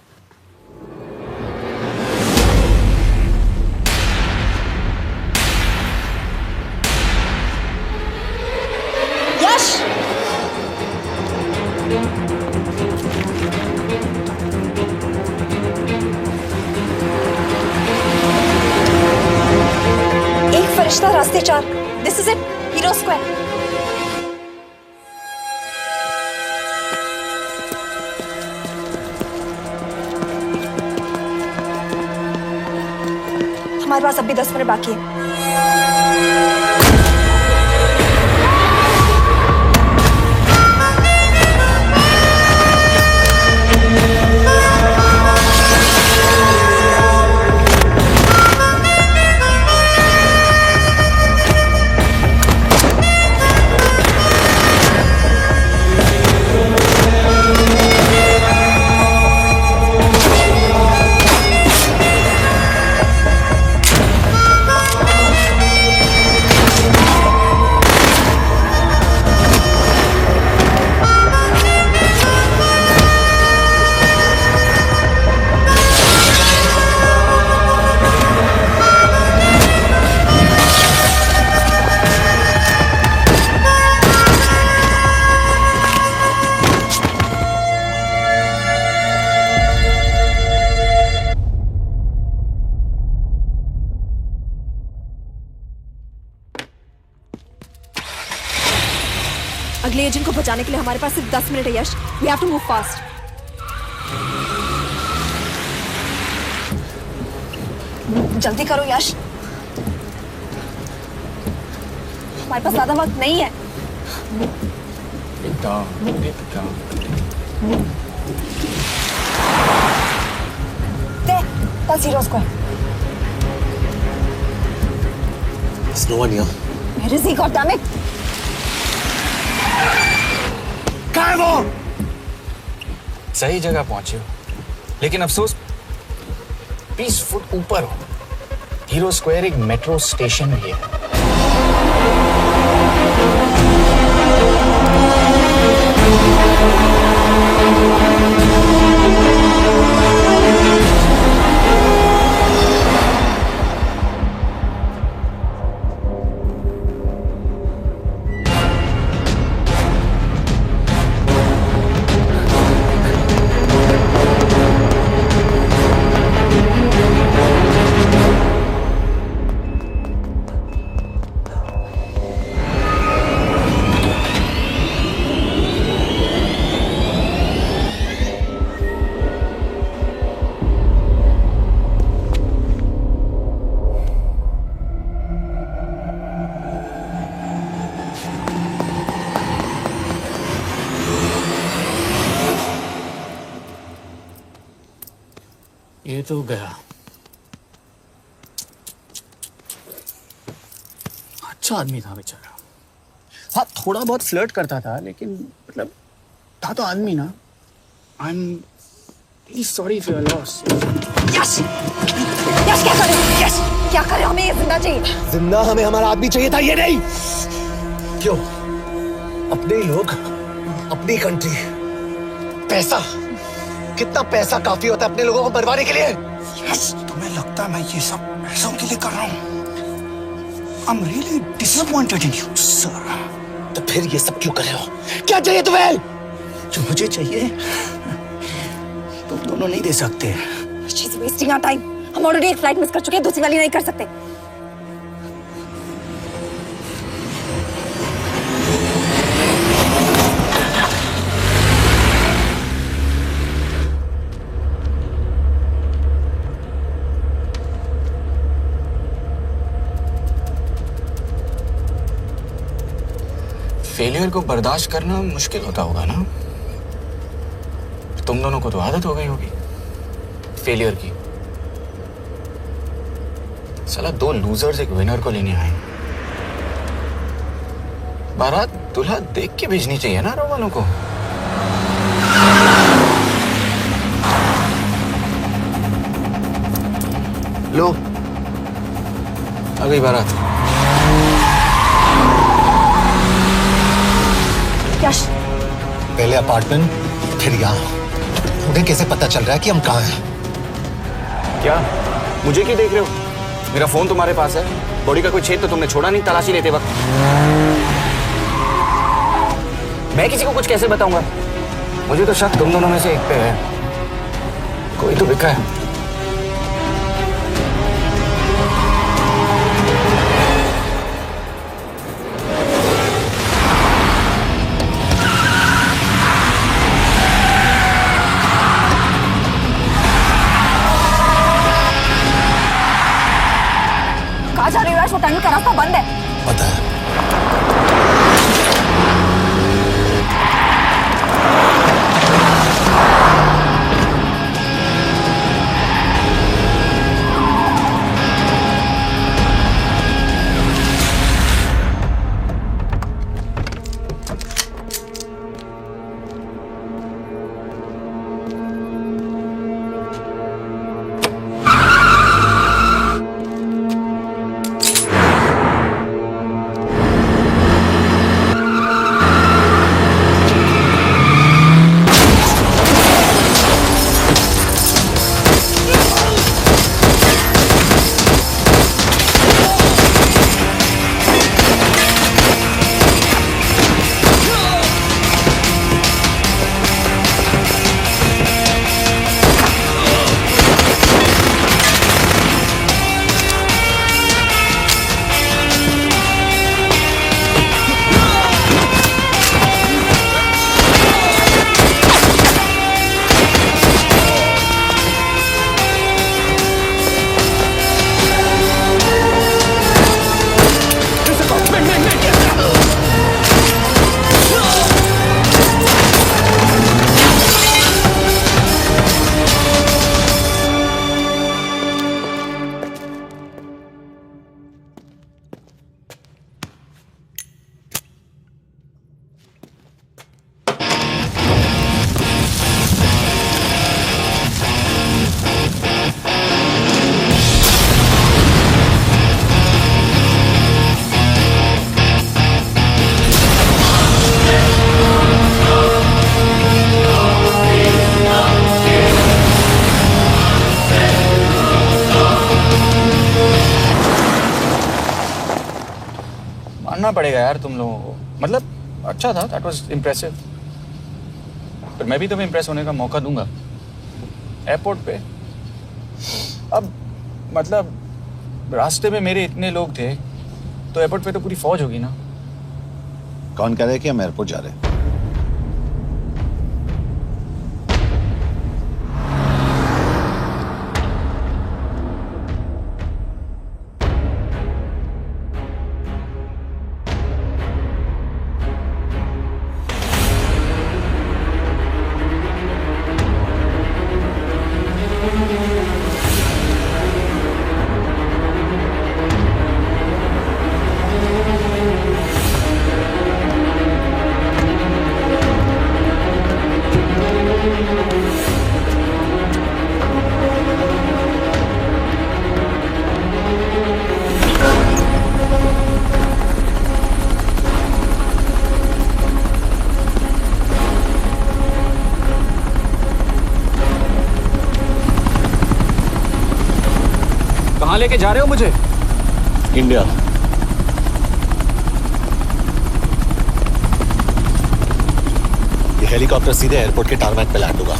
यश! एक फरिश्ता रास्ते चार। This is it. Hero Square. हमारे पास अभी 10 मिनट बाकी है। अगले एजेंट को बचाने के लिए हमारे पास सिर्फ 10 मिनट है यश। We have to move fast. जल्दी करो यश। हमारे पास ज्यादा वक्त नहीं है। That's Hero Square. There's no one here. Where is he? God damn it! कहाँ है वो? सही जगह पहुंचे हो, लेकिन अफसोस 20 फुट ऊपर हो। हीरो स्क्वायर एक मेट्रो स्टेशन भी है। ये तो गया। अच्छा आदमी था बेचारा। हाँ, थोड़ा बहुत फ्लर्ट करता था, लेकिन मतलब था तो आदमी ना। I am really sorry for your loss. Yash! Yash क्या करे? यश क्या करे? हमें ये जिंदा चाहिए। जिंदा हमें हमारा आदमी चाहिए था, ये नहीं। क्यों? अपने ही लोग, अपनी कंट्री, पैसा। कितना पैसा काफी होता है अपने लोगों को मरवाने के लिए? यस, तुम्हें लगता है मैं ये सब पैसों के लिए कर रहा हूँ? I'm really disappointed in you, sir. तो फिर ये सब क्यों कर रहे हो? क्या चाहिए तुम्हें? जो मुझे चाहिए तुम दोनों नहीं दे सकते। She's wasting our time. हम ऑलरेडी एक फ्लाइट मिस कर चुके हैं, दूसरी वाली नहीं कर सकते। फेलियर को बर्दाश्त करना मुश्किल होता होगा ना? तुम दोनों को तो आदत हो गई होगी फेलियर की। साला 2 लूजर्स एक विनर को लेने आए। बारात दूल्हा देख के भेजनी चाहिए ना रो वालों को। लो, आ गई बारात। पहले अपार्टमेंट, फिर यहाँ। उन्हें कैसे पता चल रहा है कि हम कहाँ हैं? क्या मुझे क्यों देख रहे हो? मेरा फोन तुम्हारे पास है, बॉडी का कोई छेद तो तुमने छोड़ा नहीं तलाशी लेते वक्त। मैं किसी को कुछ कैसे बताऊंगा? मुझे तो शक तुम दोनों में से एक पे है, कोई तो बिका है। कहाँ जा रही हो? वो टनल का रास्ता बंद है। पता है। मानना पड़ेगा यार तुम लोगों को, मतलब अच्छा था, दैट वाज इम्प्रेसिव। पर मैं भी तुम्हें इम्प्रेस होने का मौका दूंगा एयरपोर्ट पे। अब मतलब रास्ते में मेरे इतने लोग थे तो एयरपोर्ट पे तो पूरी फौज होगी ना। कौन कह रहा है कि हम एयरपोर्ट जा रहे हैं? कहाँ लेके जा रहे हो मुझे? इंडिया। ये हेलीकॉप्टर सीधे एयरपोर्ट के टारमैक पे लैंड होगा।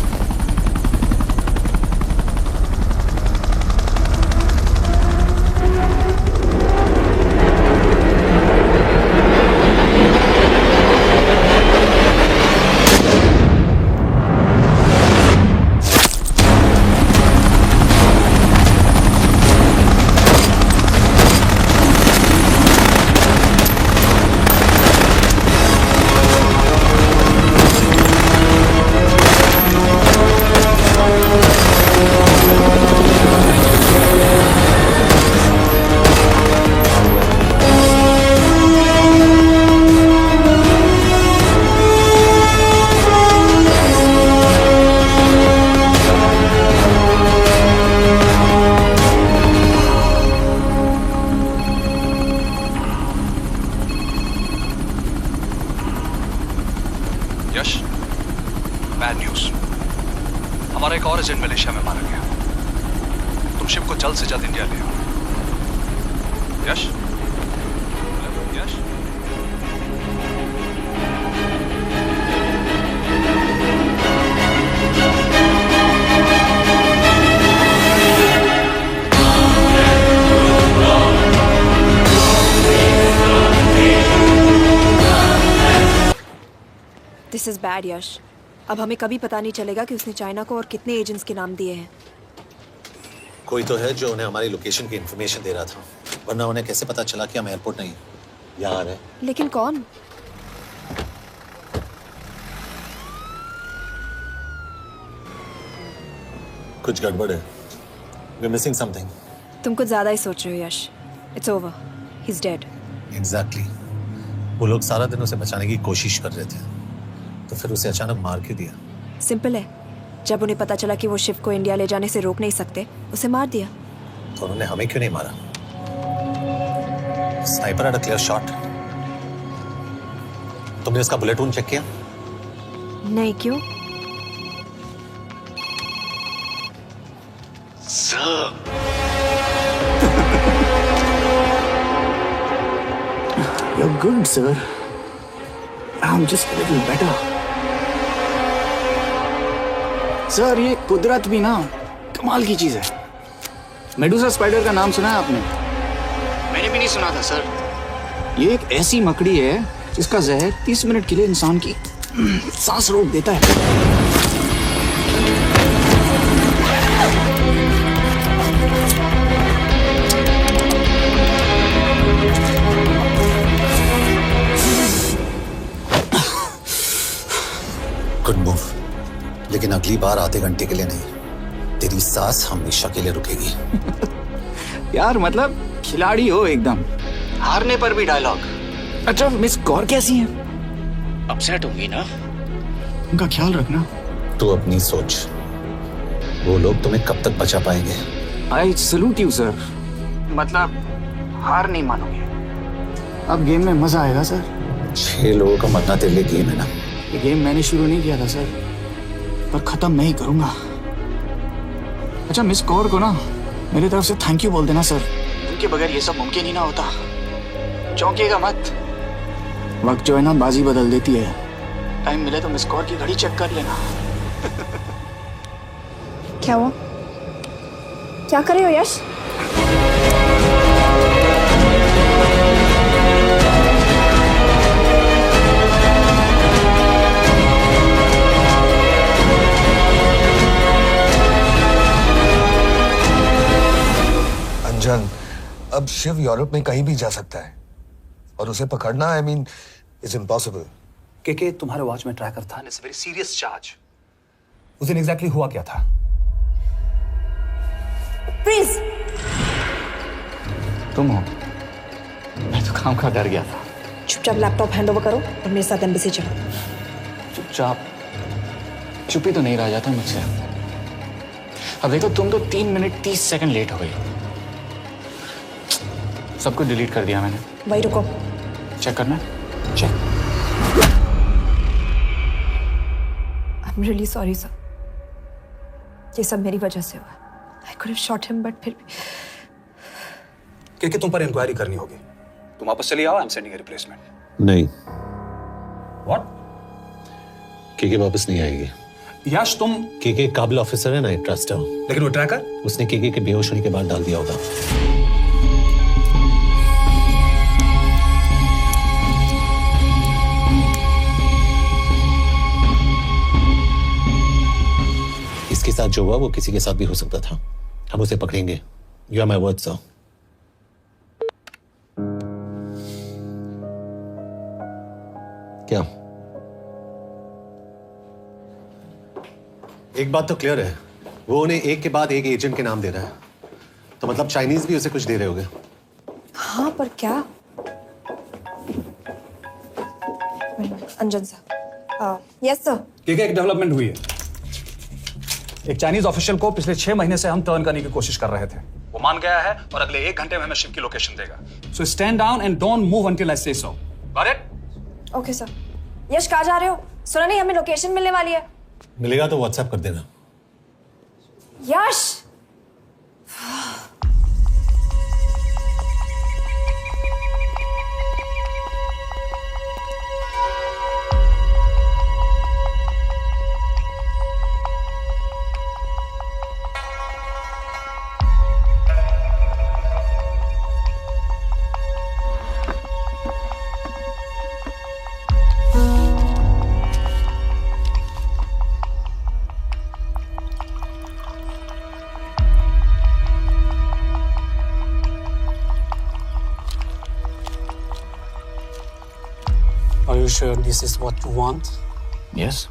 हमारा एक और एजेंट मलेशिया में मारा गया। तुम शिव को जल्द से जल्द इंडिया ले आओ। यश, यश, दिस इज बैड यश। अब हमें कभी पता नहीं चलेगा कि उसने चाइना को और कितने एजेंट्स के नाम दिए हैं। कोई तो है जो उन्हें हमारी लोकेशन की इंफॉर्मेशन दे रहा था, वरना उन्हें कैसे पता चला कि हम एयरपोर्ट नहीं यहाँ आ रहे हैं? लेकिन कौन? कुछ गड़बड़ है। We're missing something. तुम कुछ ज्यादा ही सोच रहे हो Yash. It's over, he is dead. Exactly. वो लोग सारा दिन उसे बचाने की कोशिश कर रहे थे, तो फिर उसे अचानक मार क्यों दिया? सिंपल है, जब उन्हें पता चला कि वो शिव को इंडिया ले जाने से रोक नहीं सकते, उसे मार दिया। तो उन्होंने हमें क्यों नहीं मारा? Sniper had a clear shot. तुमने उसका बुलेट वूंड चेक किया? नहीं, क्यों? You're good, sir. I'm just a little better. Sir, ये कुदरत भी ना कमाल की चीज है। मेडुसा स्पाइडर का नाम सुना है आपने? मैंने भी नहीं सुना था सर। ये एक ऐसी मकड़ी है जिसका जहर 30 मिनट के लिए इंसान की सांस रोक देता है। गुड मूव, लेकिन अगली बार आधे घंटे के लिए नहीं, तेरी सांस हमेशा के लिए रुकेगी। यार मतलब खिलाड़ी हो एकदम, हारने पर भी डायलॉग। अच्छा, मिस कौर कैसी हैं? अपसेट होंगी ना, उनका ख्याल रखना। तू अपनी सोच, वो लोग तुम्हें कब तक बचा पाएंगे? आई सैल्यूट यू सर। मतलब हार नहीं मानोगे। अब गेम में मजा आएगा सर। 6 लोगों का मरना तेरे लिए गेम है ना? ये गेम मैंने शुरू नहीं किया था सर, पर खत्म मैं ही करूंगा। अच्छा, मिस कौर को ना मेरी तरफ से थैंक यू बोल देना सर। उनके बगैर ये सब मुमकिन ही ना होता। चौंकिएगा मत, वक्त जो है ना बाजी बदल देती है। टाइम मिले तो मिस कौर की घड़ी चेक कर लेना। क्या हुआ? क्या कर रहे हो यश? अंजन, अब शिव यूरोप में कहीं भी जा सकता है और उसे पकड़ना आई मीन इज इम्पॉसिबल। के तुम्हारे वॉच में ट्रैकर था, इट्स वेरी सीरियस चार्ज। उस दिन एग्जैक्टली हुआ क्या था? प्लीज। तुम हो? मैं तो काम का डर गया था। चुपचाप लैपटॉप हैंड ओवर करो और मेरे साथ एम्बेसी चलो। चुपचाप? चुप ही तो नहीं रहा जाता मुझसे। अब देखो, तुम तो 3 मिनट 30 सेकंड लेट हो गई। सब कुछ डिलीट कर दिया मैंने। वही रुको, चेक करना। Check. I am really sorry sir, ये सब मेरी वजह से हुआ। I could have shot him but फिर भी। तुम पर इंक्वायरी करनी होगी। तुम वापस चली आओ, I am sending a replacement. नहीं। व्हाट? के वापस नहीं आएगी। यश, तुम के काबिल ऑफिसर है ना, ट्रस्ट है। लेकिन वो ट्रैकर? उसने के बेहोश होने के बाद डाल दिया होगा। इसके साथ जो हुआ वो किसी के साथ भी हो सकता था। हम उसे पकड़ेंगे। You are my word sir. क्या? एक बात तो क्लियर है, वो उन्हें एक के बाद एक एजेंट के नाम दे रहा है, तो मतलब चाइनीज भी उसे कुछ दे रहे होंगे। हाँ, पर क्या? अंजन सर। Yes sir. एक डेवलपमेंट हुई है। एक चाइनीज ऑफिशियल को पिछले 6 महीने से हम टर्न करने की कोशिश कर रहे थे। वो मान गया है और अगले 1 घंटे में हमें शिप की लोकेशन देगा। So stand down and don't move until I say so. Got it? Okay sir. Yash, कहाँ जा रहे हो? सुना नहीं, हमें लोकेशन मिलने वाली है। मिलेगा तो व्हाट्सएप कर देना। यश Are you sure this is what you want? Yes.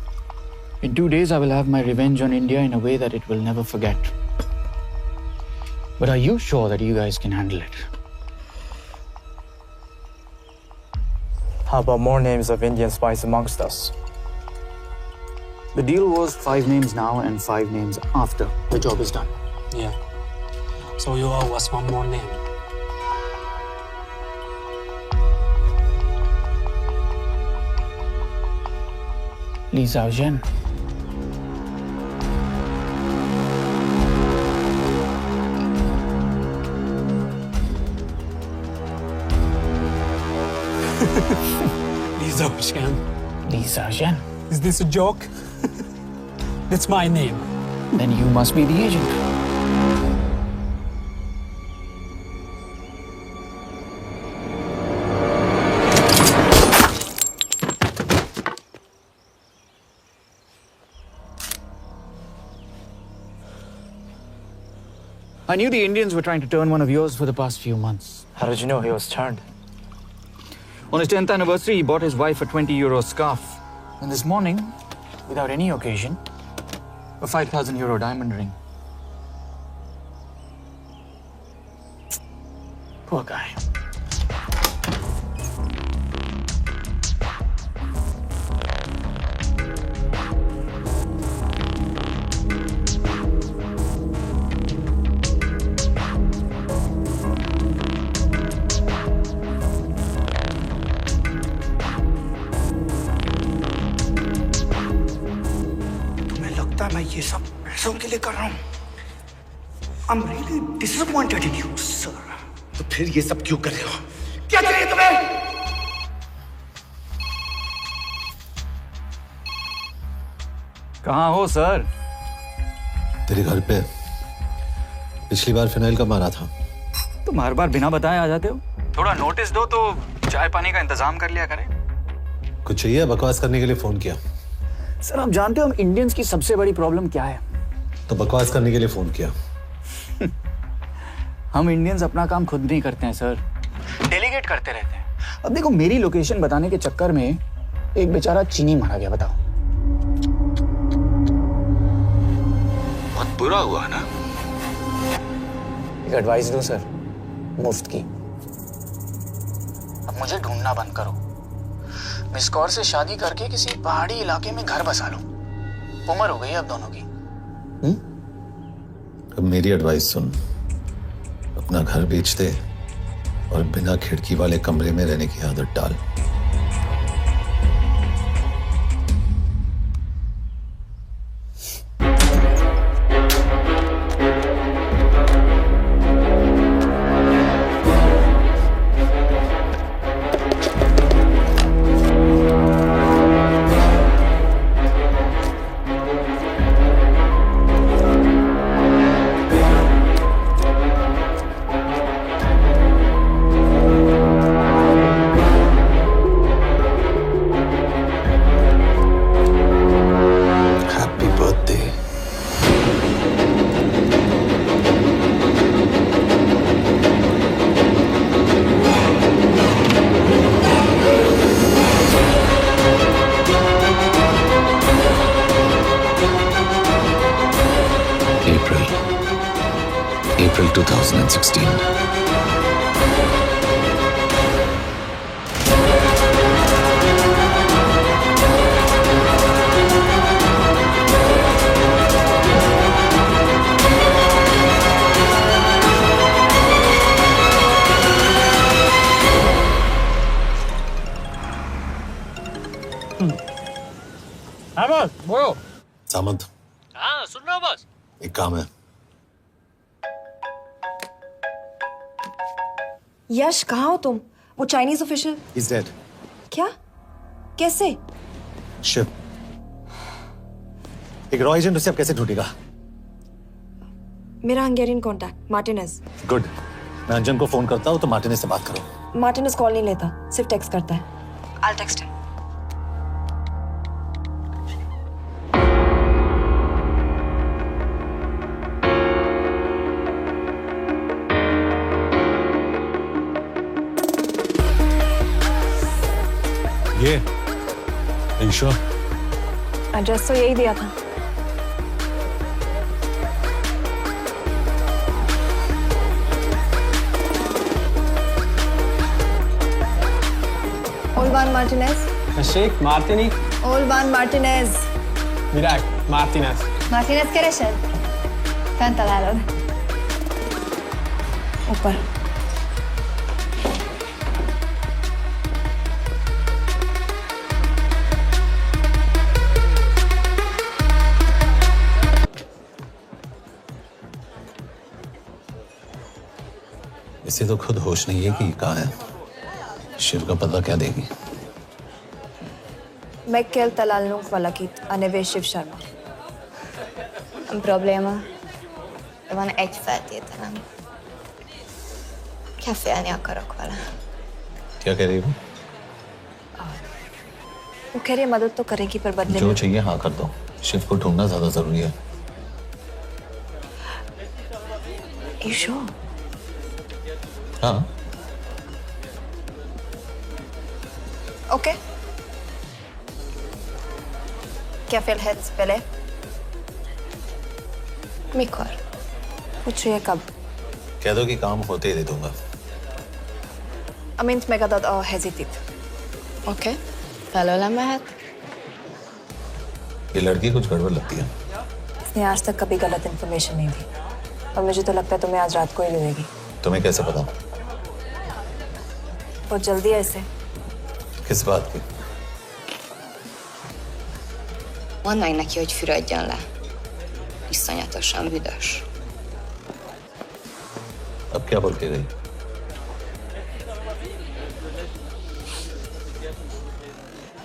In 2 days, I will have my revenge on India in a way that it will never forget. But are you sure that you guys can handle it? How about more names of Indian spies amongst us? The deal was 5 names now and 5 names after the job is done. Yeah. So you owe us one more name. Li Xiaozhen. Li Xiaozhen. Li Xiaozhen. Is this a joke? That's my name. Then you must be the agent. I knew the Indians were trying to turn one of yours for the past few months. How did you know he was turned? On his 10th anniversary, he bought his wife a 20 euro scarf. And this morning, without any occasion, a 5,000 euro diamond ring. Poor guy. मैं ये सब पैसों के लिए कर रहा हूँ। I'm really disappointed in you, sir. तो फिर ये सब क्यों कर रहे हो? क्या चाहिए तुम्हें? कहाँ हो सर? तेरे घर पे पिछली बार फिनाइल कब मारा था? तुम हर बार बिना बताए आ जाते हो। थोड़ा नोटिस दो तो चाय पानी का इंतजाम कर लिया करें। कुछ चाहिए? बकवास करने के लिए फोन किया। सर आप जानते हो हम इंडियंस की सबसे बड़ी प्रॉब्लम क्या है? तो बकवास करने के लिए फोन किया। हम इंडियंस अपना काम खुद नहीं करते हैं सर, डेलीगेट करते रहते हैं। अब देखो मेरी लोकेशन बताने के चक्कर में एक बेचारा चीनी मारा गया, बताओ। बहुत बुरा हुआ ना? एक एडवाइस दो सर, मुफ्त की। अब मुझे ढूंढना बंद करो। मिस कौर से शादी करके किसी पहाड़ी इलाके में घर बसा लो। उम्र हो गई अब दोनों की। अब मेरी एडवाइस सुन, अपना घर बेच दे और बिना खिड़की वाले कमरे में रहने की आदत डाल। April 2016. हाँ बस बोलो। सामंत, हाँ सुन रहा हूँ बस। एक काम है। यश कहाँ हो तुम? वो चाइनीज ऑफिशियल He's dead. क्या? कैसे? शिव, एक रॉ एजेंट उसे अब कैसे ढूंढेगा? मेरा हंगेरियन कॉन्टैक्ट मार्टिनेज। गुड, मैं अंजन को फोन करता हूँ तो मार्टिनेज से बात करो। मार्टिनेज कॉल नहीं लेता, सिर्फ टेक्स्ट करता है। I'll text him. ये sure? एड्रेस तो यही दिया था। Olvan Martinez. Sheikh Martini. Olvan Martinez. Virág Martinez. Martinez keresed? Fent találod. ऊपर। इसे तो खुद होश नहीं है कि ये कहाँ है। शिव का पता क्या देगी? Mekkel találnunk valakit, a neve Shiv Sharma. Probléma. Van egy feltételem. Kefélni akarok vele. क्या कह रही हो? वो कह रही है मदद तो करेगी पर बदले जो में। चाहिए हाँ कर दो। शिव को ढूंढना ज्यादा जरूरी है। You sure? हाँ। Okay. क्या félhetsz vele? Mikor? पूछ रही है कब? कह दो कि काम होते ही दे दूंगा। Amint megadod a hezitit. Okay. Felőlem mehet? ये लड़की कुछ गड़बड़ लगती है। इसने आज तक कभी गलत इन्फॉर्मेशन नहीं दी और मुझे तो लगता है तुम्हें आज रात को ही दे देगी। तुम्हें कैसे पता? बहुत जल्दी है इसे। किस बात की? Mondd meg neki, hogy fürödjön le. Iszonyatosan büdös. अब क्या बोल के गई?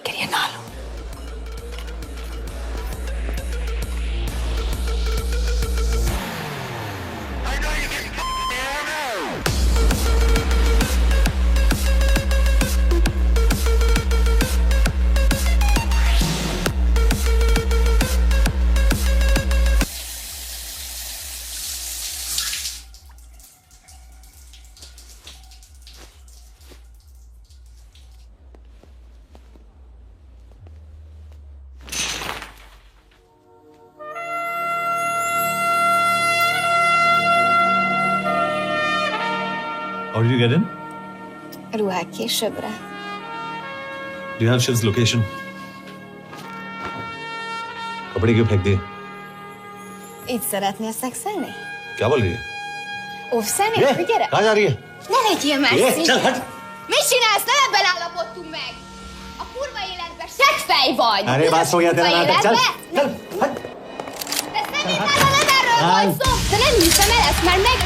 Quería nalo. How did you get in? Ruhák későbbre. Do you have Shiv's location? कपड़े क्यों फेंक दिए? Így szeretnél szexelni? क्या बोल रही है? Óvszeni? ये, Gyere! कहाँ जा रही है? Ne legyél messzi! ये, चल हट! Mit csinálsz? Nem ebben állapodtunk meg! A kurva életben seggfej vagy! अरे बात हो गया तेरा नाटक, चल चल हट! Nem erről van szó! De nem hiszem el ezt már meg...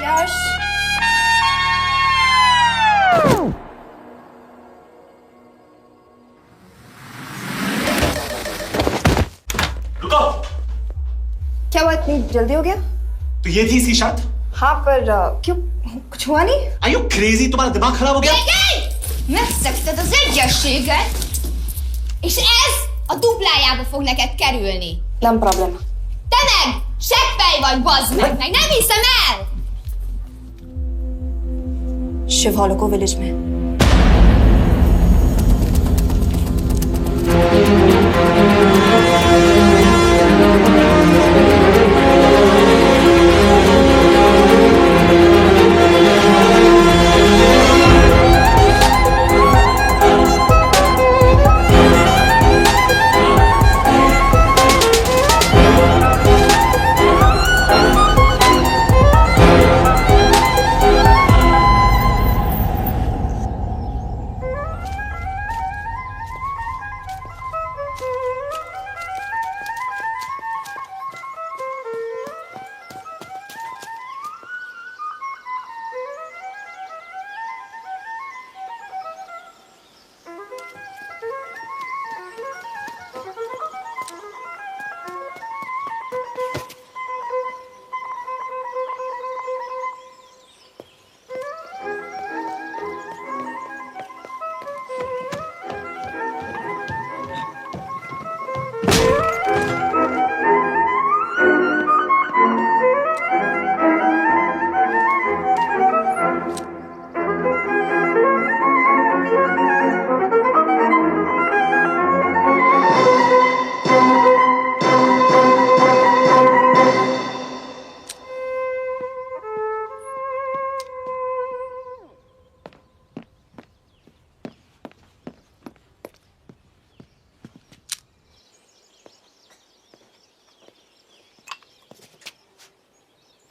यश! रुको! क्या हुआ इतनी जल्दी हो गया? तो ये थी इसकी शर्त? हाँ पर क्यों कुछ हुआ नहीं? Are you crazy? तुम्हारा दिमाग खराब हो गया? Megszegted az egyességet, és ez a duplájába fog neked kerülni. Nem probléma. Te meg seggfej vagy, bazd meg nem hiszem el! Shiv Holloko village में।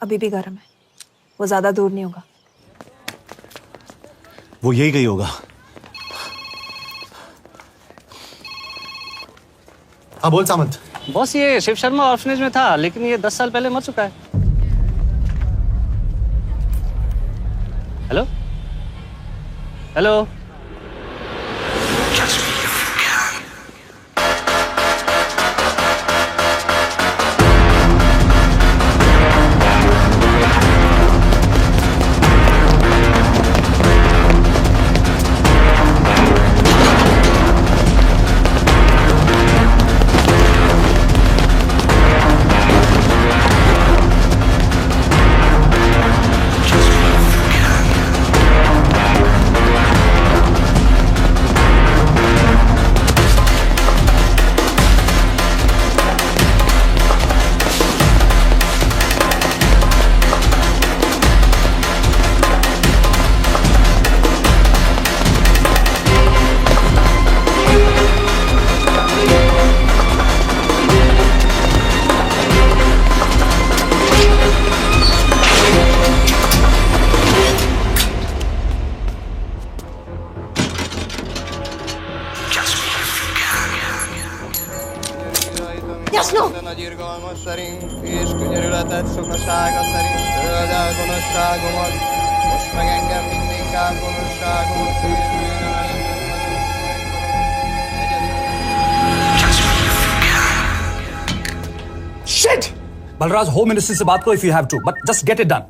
अभी भी गर्म है, वो ज्यादा दूर नहीं होगा। वो यही गई होगा। हाँ बोल सामंत। बॉस ये शिव शर्मा ऑर्फनेज में था, लेकिन ये 10 साल पहले मर चुका है। Hello hello. Nagy irgalmas szerint és könyörületet sokasága szerint töld el gonoszságomat, most meg engem mindinkább gonoszságomat Shit! Balraj, home ministry से बात करो if you have to, but just get it done.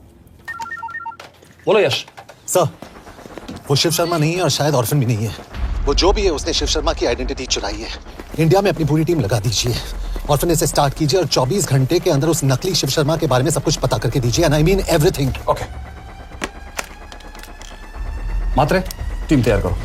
बोलो यश। सर, वो शिव शर्मा नहीं है और शायद ऑर्फन भी नहीं है। वो जो भी है उसने शिव शर्मा की आइडेंटिटी चुराई है। इंडिया में अपनी पूरी टीम लगा दीजिए, ऑर्फनेज से स्टार्ट कीजिए और 24 घंटे के अंदर उस नकली शिव शर्मा के बारे में सब कुछ पता करके दीजिए। And I mean everything. Okay. Mhatre, team तैयार करो।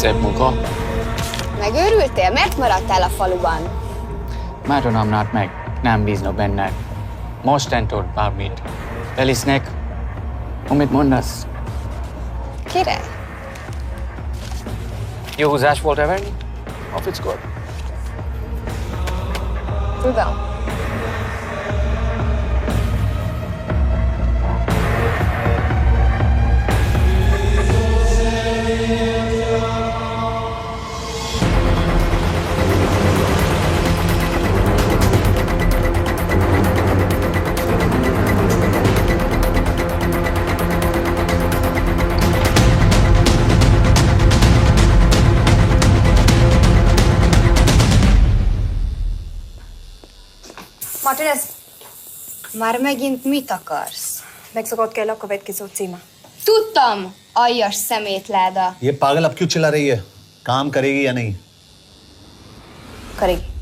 Szép munka. Megőrültél? Miért maradtál a faluban? Mert nem nárt meg. Nem bíznak benned. Mostantól bármit. Elisznek. Amit mondasz? Király. Jó húzás volt everni? Off it's good. Tudom. Martinez, Már megint mit akarsz? megszokott kell a következő címe. Tudtam, aljas szemétláda. ये पागल अब क्यों चिल्ला रही है? काम करेगी या नहीं? करेगी।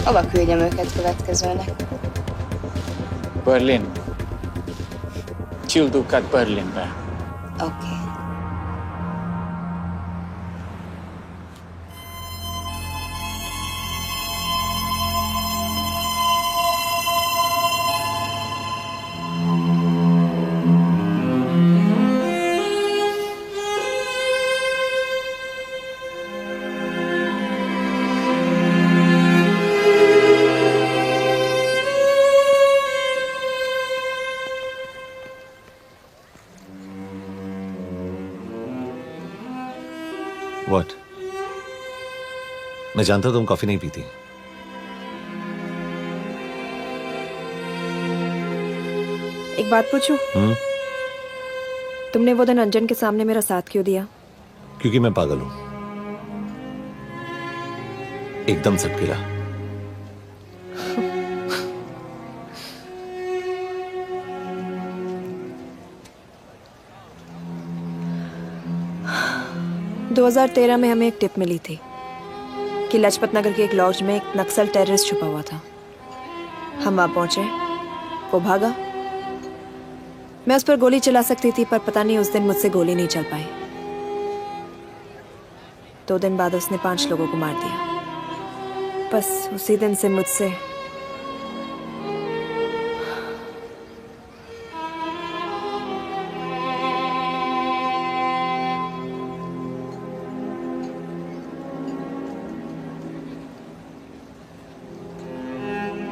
Hova küldjem őket következőnek? Berlin. Küldőket Berlinbe. Oké. मैं जानता हूं तुम कॉफी नहीं पीती। एक बात पूछूं? तुमने वो दिन अंजन के सामने मेरा साथ क्यों दिया? क्योंकि मैं पागल हूं, एकदम सटकेला। – 2013 में हमें एक टिप मिली थी कि लाजपत नगर के एक लॉज में एक नक्सल टेररिस्ट छुपा हुआ था। हम वहां पहुंचे, वो भागा। मैं उस पर गोली चला सकती थी, पर पता नहीं उस दिन मुझसे गोली नहीं चल पाई। 2 दिन बाद उसने 5 लोगों को मार दिया। बस उसी दिन से मुझसे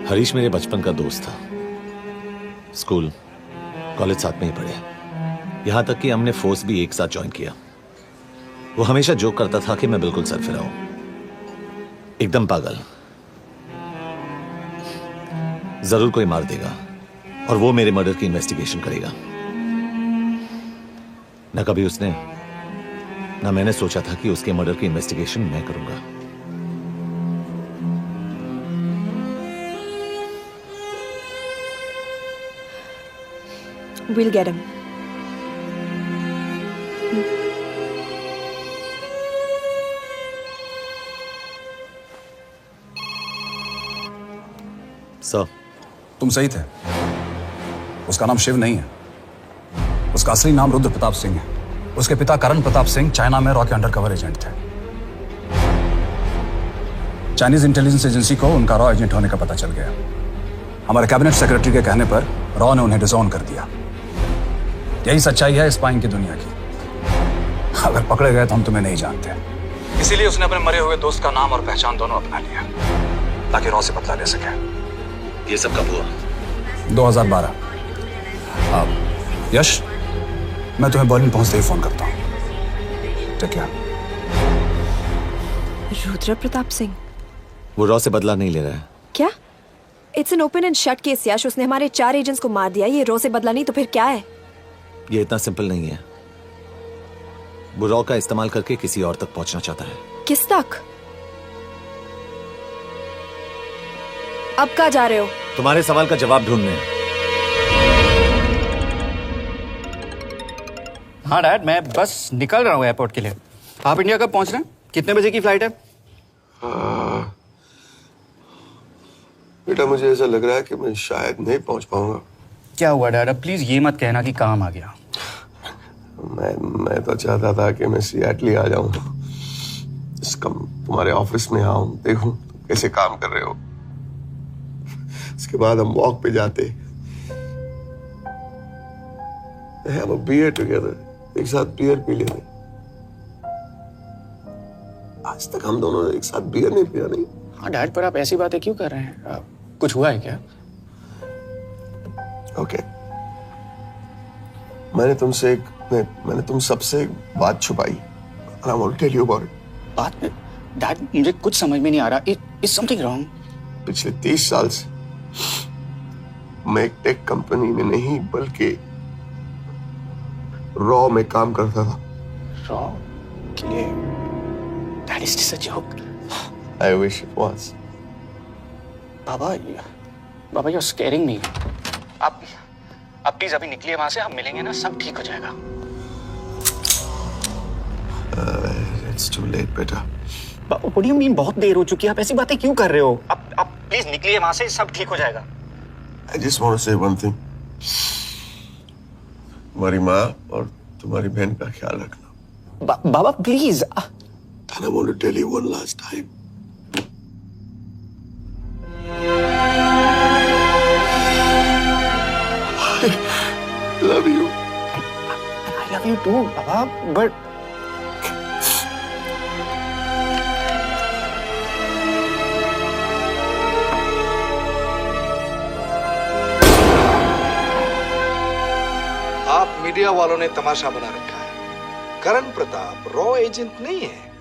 हरीश मेरे बचपन का दोस्त था। स्कूल कॉलेज साथ में ही पढ़े, यहां तक कि हमने फोर्स भी एक साथ ज्वाइन किया। वो हमेशा जोक करता था कि मैं बिल्कुल सरफिरा हूं, एकदम पागल। जरूर कोई मार देगा और वो मेरे मर्डर की इन्वेस्टिगेशन करेगा। न कभी उसने न मैंने सोचा था कि उसके मर्डर की इन्वेस्टिगेशन मैं करूंगा। We'll get him. सर, तुम सही थे। उसका नाम शिव नहीं है, उसका असली नाम रुद्र प्रताप सिंह है। उसके पिता करण प्रताप सिंह चाइना में रॉ के अंडरकवर एजेंट थे। चाइनीज इंटेलिजेंस एजेंसी को उनका रॉ एजेंट होने का पता चल गया। हमारे कैबिनेट सेक्रेटरी के कहने पर रॉ ने उन्हें डिसऑन कर दिया। यही सच्चाई है स्पाइंग की दुनिया की। अगर पकड़े गए तो हम तुम्हें नहीं जानते, इसीलिए उसने अपने मरे हुए दोस्त का नाम और पहचान दोनों अपना लिया ताकि रॉ से बदला ले सके। ये सब कब हुआ? 2012। यश, मैं तुम्हें बर्लिन पहुंचते ही फोन करता हूँ। ठीक है। रुद्र प्रताप सिंह वो रॉ से बदला नहीं ले रहा है। क्या? It's an open and shut case Yash. उसने हमारे 4 एजेंट्स को मार दिया। ये रॉ से बदला नहीं तो फिर क्या है? ये इतना सिंपल नहीं है। वो रॉ का इस्तेमाल करके किसी और तक पहुंचना चाहता है। किस तक? अब कहाँ जा रहे हो? तुम्हारे सवाल का जवाब ढूंढने। हाँ डैड, मैं बस निकल रहा हूँ एयरपोर्ट के लिए। आप इंडिया कब पहुंच रहे हैं? कितने बजे की फ्लाइट है? बेटा, मुझे ऐसा लग रहा है कि मैं शायद नहीं पहुंच पाऊंगा। क्या हुआ डैड? अब प्लीज ये मत कहना कि काम आ गया। मैं तो चाहता था कि मैं सियाटली आ जाऊं, तुम्हारे ऑफिस में आऊं, देखूं तुम कैसे काम कर रहे हो। उसके बाद हम वॉक पे जाते, have a beer together, एक साथ बियर पी लेते। आज तक हम दोनों एक साथ बियर नहीं पिया। नहीं। हाँ डैड, पर आप ऐसी बातें क्यों कर रहे हैं? कुछ हुआ है क्या? ओके। मैंने तुम सबसे एक बात छुपाई। And I want to tell you about it. बात में डैड मुझे कुछ समझ में नहीं आ रहा। Is something wrong? पिछले 30 साल से मैं एक टेक कंपनी में नहीं बल्कि रॉ में काम करता था। रॉ के लिए? That is just a joke. I wish it was. Baba you're scaring me. आप प्लीज अभी निकलिए वहां से, आप मिलेंगे ना, सब ठीक हो जाएगा। It's too late, बेटा। What do you mean बहुत देर हो चुकी है? आप ऐसी बातें क्यों कर रहे हो? आप प्लीज निकलिए वहां से, सब ठीक हो जाएगा। I just want to say one thing. तुम्हारी माँ और तुम्हारी बहन का ख्याल रखना। बाबा please. And I want to tell you one last time. I love you. I love you too, Baba, but आप मीडिया वालों ने तमाशा बना रखा है। करण प्रताप रॉ एजेंट नहीं है।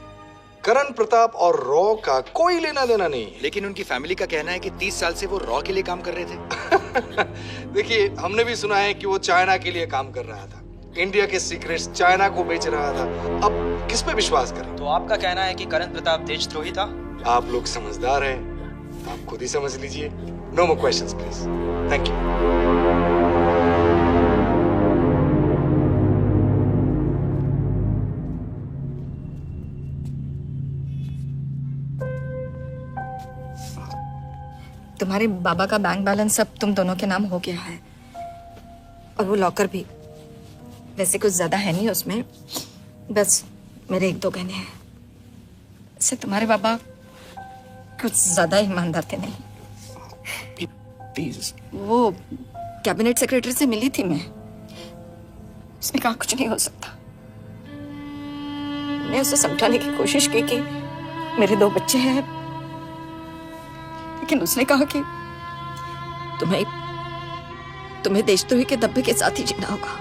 करण प्रताप और रॉ का कोई लेना देना नहीं है। लेकिन उनकी फैमिली का कहना है कि 30 साल से वो रॉ के लिए काम कर रहे थे। देखिए, हमने भी सुना है कि वो चाइना के लिए काम कर रहा था, इंडिया के सीक्रेट्स चाइना को बेच रहा था। अब किस पे विश्वास करें? तो आपका कहना है कि करण प्रताप देशद्रोही था? आप लोग समझदार हैं, आप खुद ही समझ लीजिए। No more questions please. Thank you. तुम्हारे बाबा का बैंक बैलेंस अब तुम दोनों के नाम हो गया है, और वो लॉकर भी। वैसे कुछ ज्यादा है नहीं उसमें, बस मेरे 1-2 गहने हैं। वैसे तुम्हारे बाबा कुछ ज्यादा ईमानदार थे नहीं। प्लीज। वो कैबिनेट सेक्रेटरी से मिली थी मैं, उसने कहा कुछ नहीं हो सकता। मैं उसे समझाने की कोशिश की कि मेरे 2 बच्चे हैं, लेकिन उसने कहा कि तुम्हें देशद्रोही के दब्बे के साथ ही जीना होगा।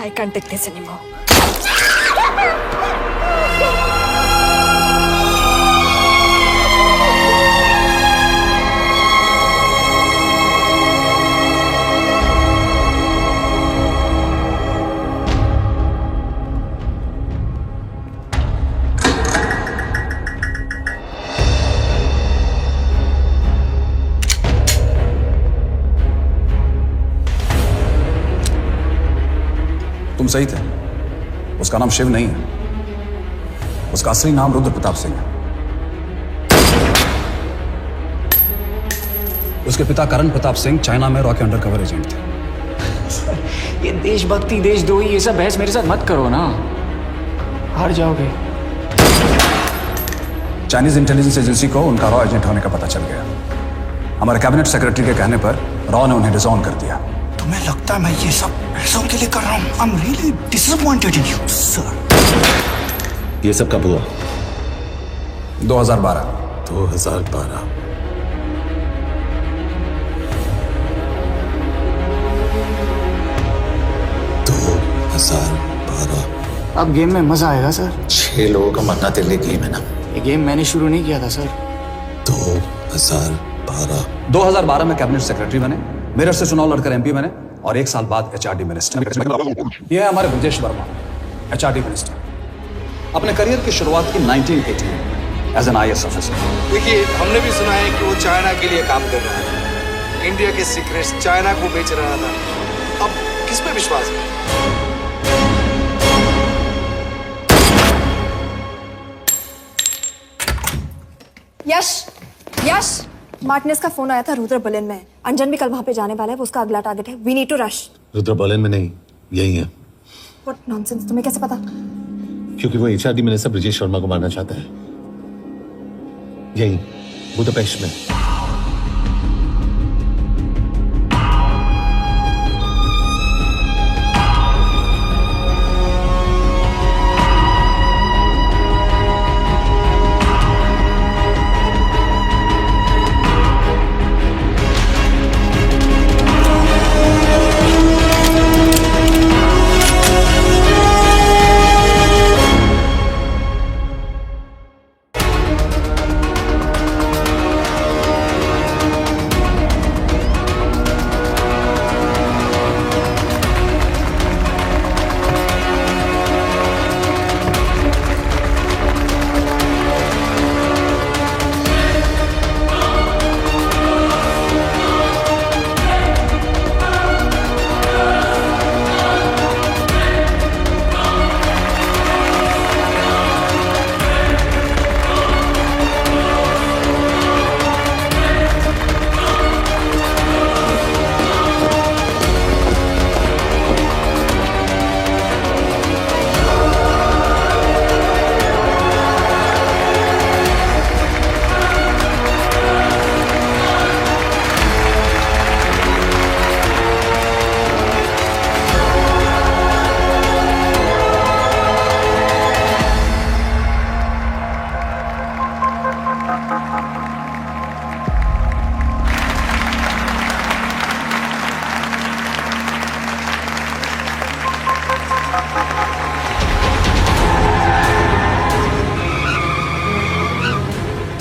I can't take this anymore. तुम सही थे, उसका नाम शिव नहीं है, उसका असली नाम रुद्र प्रताप सिंह है। उसके पिता करण प्रताप सिंह चाइना में रॉ के अंडरकवर एजेंट थे। ये देशभक्ति देशद्रोही ये सब बहस मेरे साथ मत करो ना, हार जाओगे। चाइनीज इंटेलिजेंस एजेंसी को उनका रॉ एजेंट होने का पता चल गया। हमारे कैबिनेट सेक्रेटरी के कहने पर रॉ ने उन्हें डिसऑन कर दिया। तुम्हें लगता है मैं ये सब पैसों के लिए कर रहा हूँ? I'm really disappointed in you, sir. ये सब कब हुआ? 2012। 2012। अब गेम में मजा आएगा सर। 6 लोगों का मरना तेरे लिए गेम है ना? ये गेम मैंने शुरू नहीं किया था सर। 2012। 2012 में कैबिनेट सेक्रेटरी बने, मेरठ से चुनाव लड़कर एमपी बने, और 1 साल बाद एचआरडी मिनिस्टर। ये है हमारे ब्रजेश वर्मा, एचआरडी मिनिस्टर। अपने करियर की शुरुआत की 1980 में एज एन IAS ऑफिसर। देखिए, हमने भी सुना है कि वो चाइना के लिए काम कर रहा है, इंडिया के सीक्रेट्स चाइना को बेच रहा था। अब किस पे विश्वास करें? यश, मार्टिनेस का फोन आया था रुद्र बर्लिन में। अंजन भी कल वहां पे जाने वाला है, वो उसका अगला टारगेट है। We need to rush. Rudra Berlin में नहीं, यही है। व्हाट नॉनसेंस, तुम्हें कैसे पता? क्योंकि वो एचआरडी मिनिस्टर ब्रजेश शर्मा को मारना चाहता है, यही बुदापेस्ट में।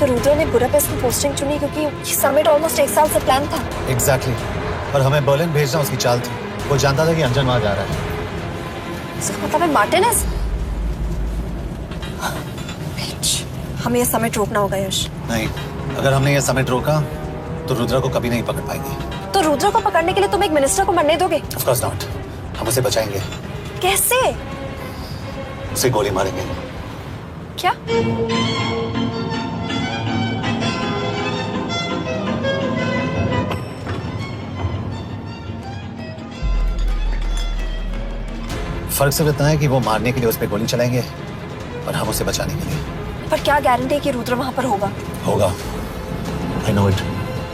तो रुद्र ने बुडापेस्ट में पोस्टिंग चुनी क्योंकि ये समिट ऑलमोस्ट 1 साल से प्लान था। एग्जैक्टली और हमें बर्लिन भेजना उसकी चाल थी। वो जानता था कि अंजन वहां जा रहा है। इसका मतलब है मार्टिनेज। हमें ये समिट रोकना होगा यश। नहीं, अगर हमने ये समिट रोका तो रुद्रा को कभी नहीं पकड़ पाएंगे। तो रुद्र को पकड़ने के लिए तुम एक मिनिस्टर को मरने दोगे? Of course not. हम उसे बचाएंगे। कैसे? उसे गोली मारेंगे। क्या? फर्क सिर्फ इतना है कि वो मारने के लिए उस पर गोली चलाएंगे और हम उसे बचाने के लिए। पर क्या गारंटी है कि रुद्र वहां पर होगा? होगा। I know it.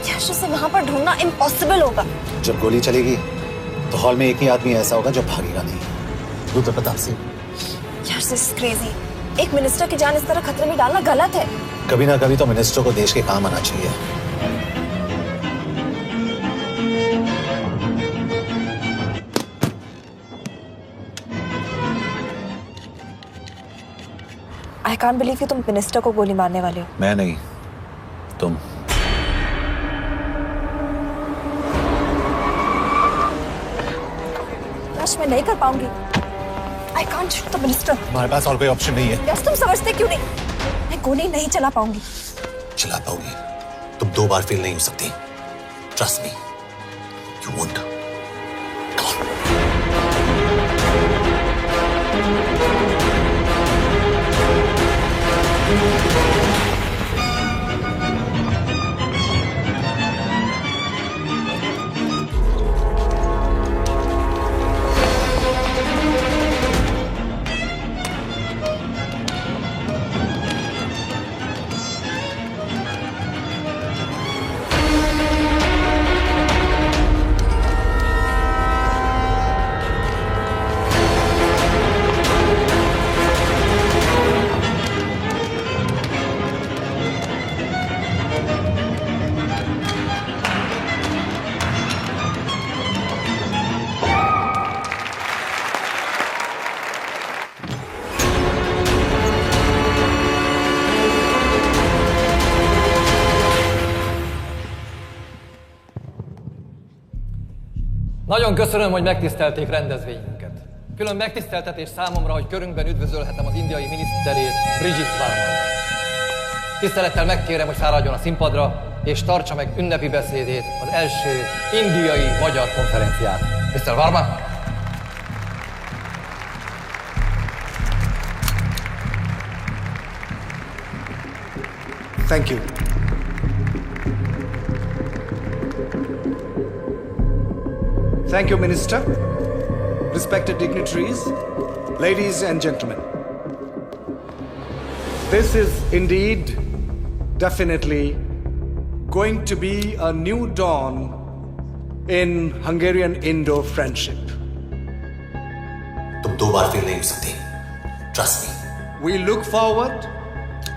यश, उसे वहां पर ढूंढना इम्पॉसिबल होगा। जब गोली चलेगी तो हॉल में एक ही आदमी ऐसा होगा जो भागेगा नहीं। रुद्र प्रताप सिंह। यश, दिस इज क्रेजी। एक मिनिस्टर की जान इस तरह खतरे में डालना गलत है। कभी ना कभी तो मिनिस्टर को देश के काम आना चाहिए। आई कांट बिलीव कि तुम मिनिस्टर को गोली मारने वाले हो। मैं नहीं, तुम। यश, मैं नहीं कर पाऊंगी। I can't shoot the minister. हमारे पास और कोई ऑप्शन नहीं है। यश, तुम समझते क्यों नहीं? मैं गोली नहीं चला पाऊंगी। चला पाओगी। तुम 2 बार फेल नहीं हो सकती। Trust me, you won't. Nagyon köszönöm, hogy megtisztelték rendezvényünket. Külön megtiszteltetés számomra, hogy körünkben üdvözölhetem az indiai miniszterét, Brigitte Varma. Tisztelettel megkérem, hogy fáradjon a színpadra, és tartsa meg ünnepi beszédét az első indiai-magyar konferenciát. Mr. Varma? Thank you. Thank you, Minister. Respected dignitaries, ladies and gentlemen. This is indeed, definitely, going to be a new dawn in Hungarian-Indo friendship. तुम 2 बार fail नहीं हो सकती। Trust me. We look forward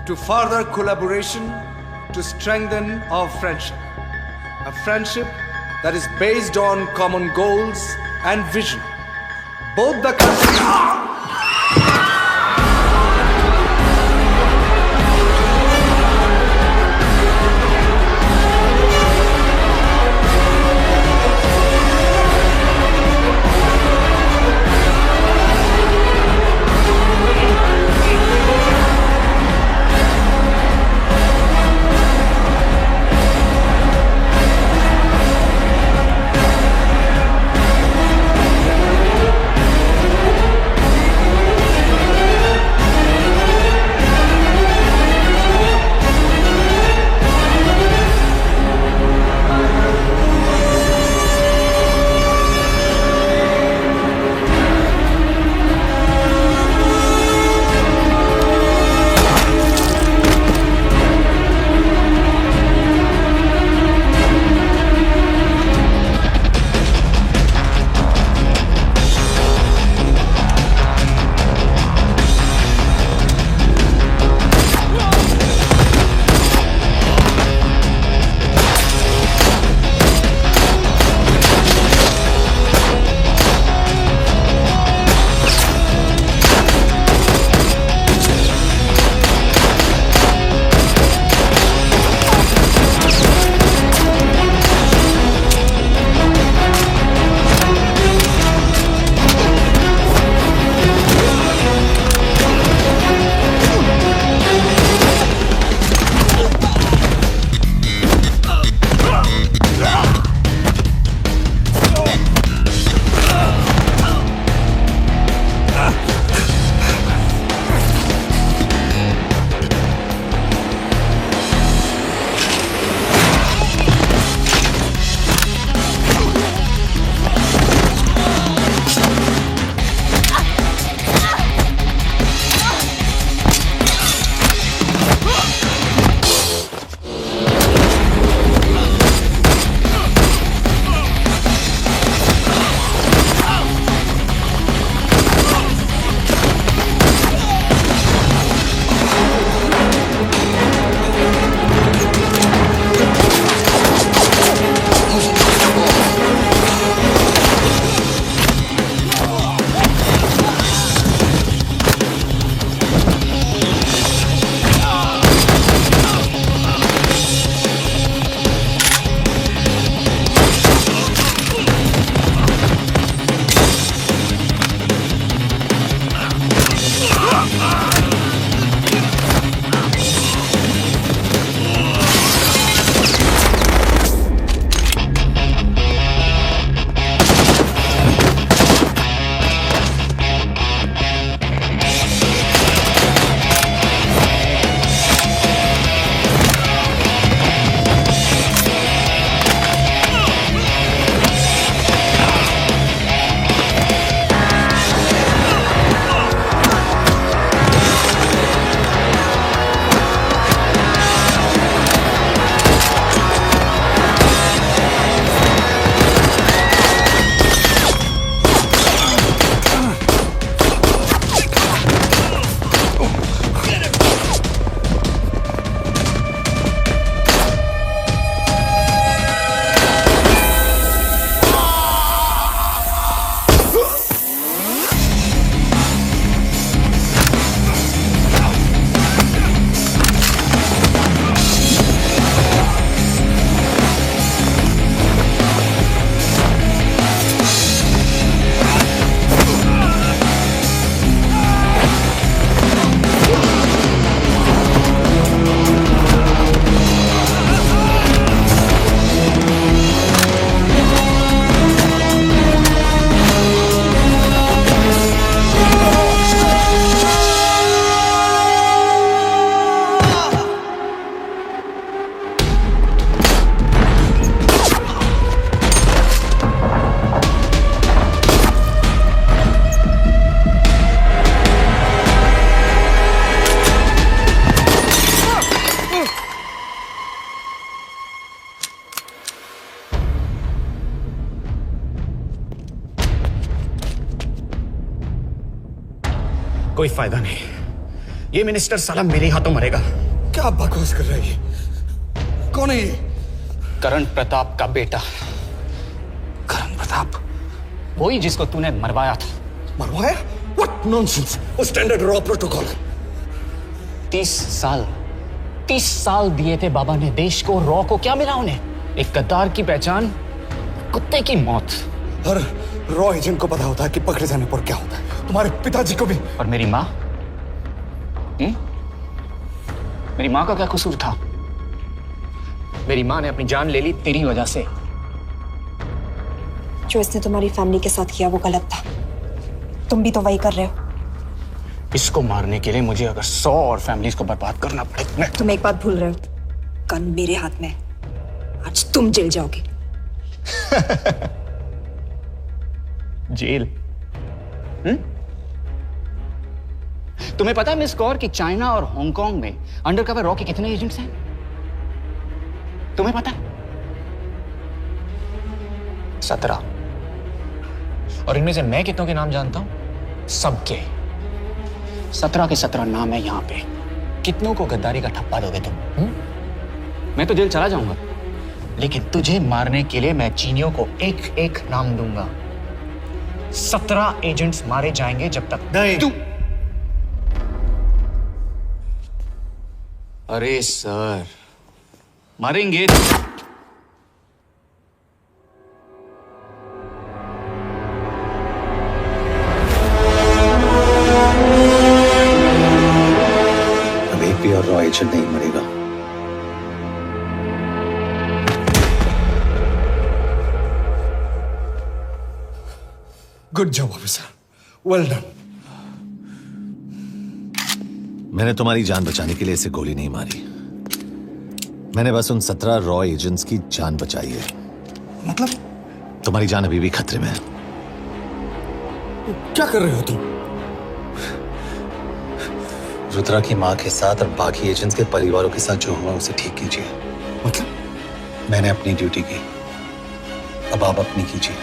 to further collaboration to strengthen our friendship. A friendship that is based on common goals and vision. Both the countries... कोई फायदा नहीं। ये minister साला मेरे हाथों मरेगा। क्या बकवास कर रही है? कौन है ये? करण प्रताप का बेटा। करण प्रताप? वही जिसको तूने मरवाया था। मरवाया? What nonsense! वो स्टैंडर्ड रॉ प्रोटोकॉल है। 30 साल दिए थे बाबा ने देश को, रॉ को क्या मिला उन्हें? एक गद्दार की पहचान, कुत्ते की मौत। हर रॉ एजेंट को पता होता है कि पकड़े जाने पर क्या होता है। तुम्हारे पिताजी को भी। और मेरी माँ? मेरी माँ का क्या कसूर था? मेरी माँ ने अपनी जान ले ली तेरी वजह से। जो इसने तुम्हारी फैमिली के साथ किया वो गलत था। तुम भी तो वही कर रहे हो। इसको मारने के लिए मुझे अगर 100 और फैमिलीज को बर्बाद करना पड़े। तुम एक बात भूल रहे हो, गन मेरे हाथ में। आज तुम जेल जाओगे। जेल? तुम्हें पता है मिस कौर कि चाइना और हांगकांग में अंडरकवर रॉ के कितने एजेंट्स हैं? तुम्हें पता है? 17। और इनमें से मैं कितनों के नाम जानता हूं? सबके। 17 के 17 नाम है यहां पे। कितनों को गद्दारी का ठप्पा दोगे तुम? मैं तो जेल चला जाऊंगा, लेकिन तुझे मारने के लिए मैं चीनियों को एक एक नाम दूंगा। 17 एजेंट्स मारे जाएंगे जब तक नहीं। तू। अरे सर, मारेंगे। अब एक भी और रॉ एजेंट नहीं मरेगा। Good job officer, well done. मैंने तुम्हारी जान बचाने के लिए इसे गोली नहीं मारी। मैंने बस उन 17 रॉ एजेंट्स की जान बचाई है। मतलब? तुम्हारी जान अभी भी खतरे में है। क्या कर रहे हो तुम? रुद्रा की मां के साथ और बाकी एजेंट्स के परिवारों के साथ जो हुआ उसे ठीक कीजिए। मतलब? मैंने अपनी ड्यूटी की, अब आप अपनी कीजिए।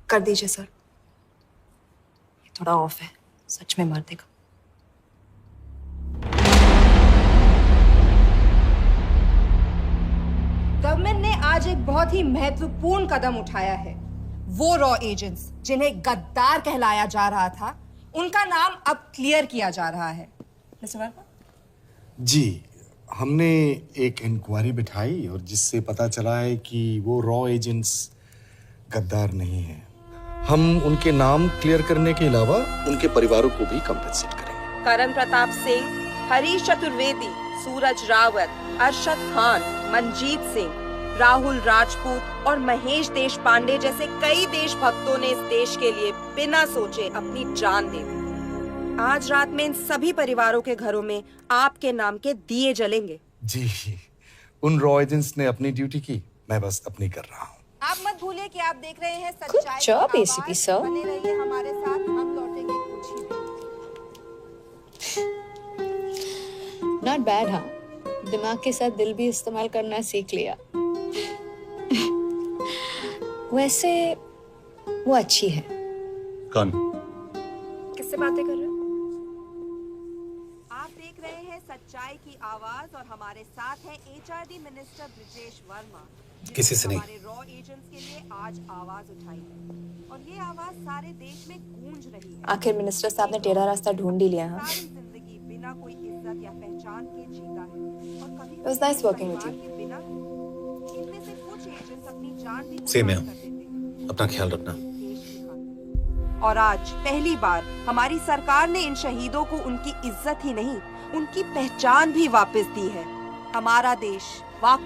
कर दीजिए सर, ये थोड़ा ऑफ है, सच में मार देगा। गवर्नमेंट ने आज एक बहुत ही महत्वपूर्ण कदम उठाया है। वो रॉ एजेंट्स जिन्हें गद्दार कहलाया जा रहा था, उनका नाम अब क्लियर किया जा रहा है। मिस्टर वर्मा? जी, हमने एक इंक्वायरी बिठाई और जिससे पता चला है कि वो रॉ एजेंट्स गद्दार नहीं हैं। हम उनके नाम क्लियर करने के अलावा उनके परिवारों को भी कंपेंसेट करेंगे। करण प्रताप सिंह, हरीश चतुर्वेदी, सूरज रावत, अरशद खान, मनजीत सिंह, राहुल राजपूत और महेश देशपांडे जैसे कई देशभक्तों ने इस देश के लिए बिना सोचे अपनी जान दे दी। आज रात में इन सभी परिवारों के घरों में आपके नाम के दिए जलेंगे। जी, उन रॉ एजेंट्स ने अपनी ड्यूटी की, मैं बस अपनी कर रहा हूँ। आप मत भूलिए कि आप देख रहे हैं सच्चाई Good job, की ACP आवाज। sir. बने रहिए हमारे साथ, हम लौटेंगे कुछ ही देर। Not bad. हाँ, दिमाग के साथ दिल भी इस्तेमाल करना सीख लिया। वैसे वो अच्छी है। कौन? किससे बातें कर रहे हो? आप देख रहे हैं सच्चाई की आवाज और हमारे साथ है HRD मिनिस्टर ब्रिजेश वर्मा, किसी से नहीं। हमारे रॉ एजेंट्स के लिए आज आवाज उठाई है और ये आवाज सारे देश में गूंज रही है। आखिर मिनिस्टर साहब ने टेढ़ा रास्ता ढूंढ ही लिया। हाँ, सारी जिंदगी बिना कोई इज्जत या पहचान के जीता है और कभी It was nice working with you. बिना इनमें से कुछ एजेंट्स अपनी जान भी सेम है। अपना ख्याल रखना। और आज पहली बार हमारी सरकार ने इन शहीदों को उनकी इज्जत ही नहीं, उनकी पहचान भी वापस दी है। हमारा देश वाकई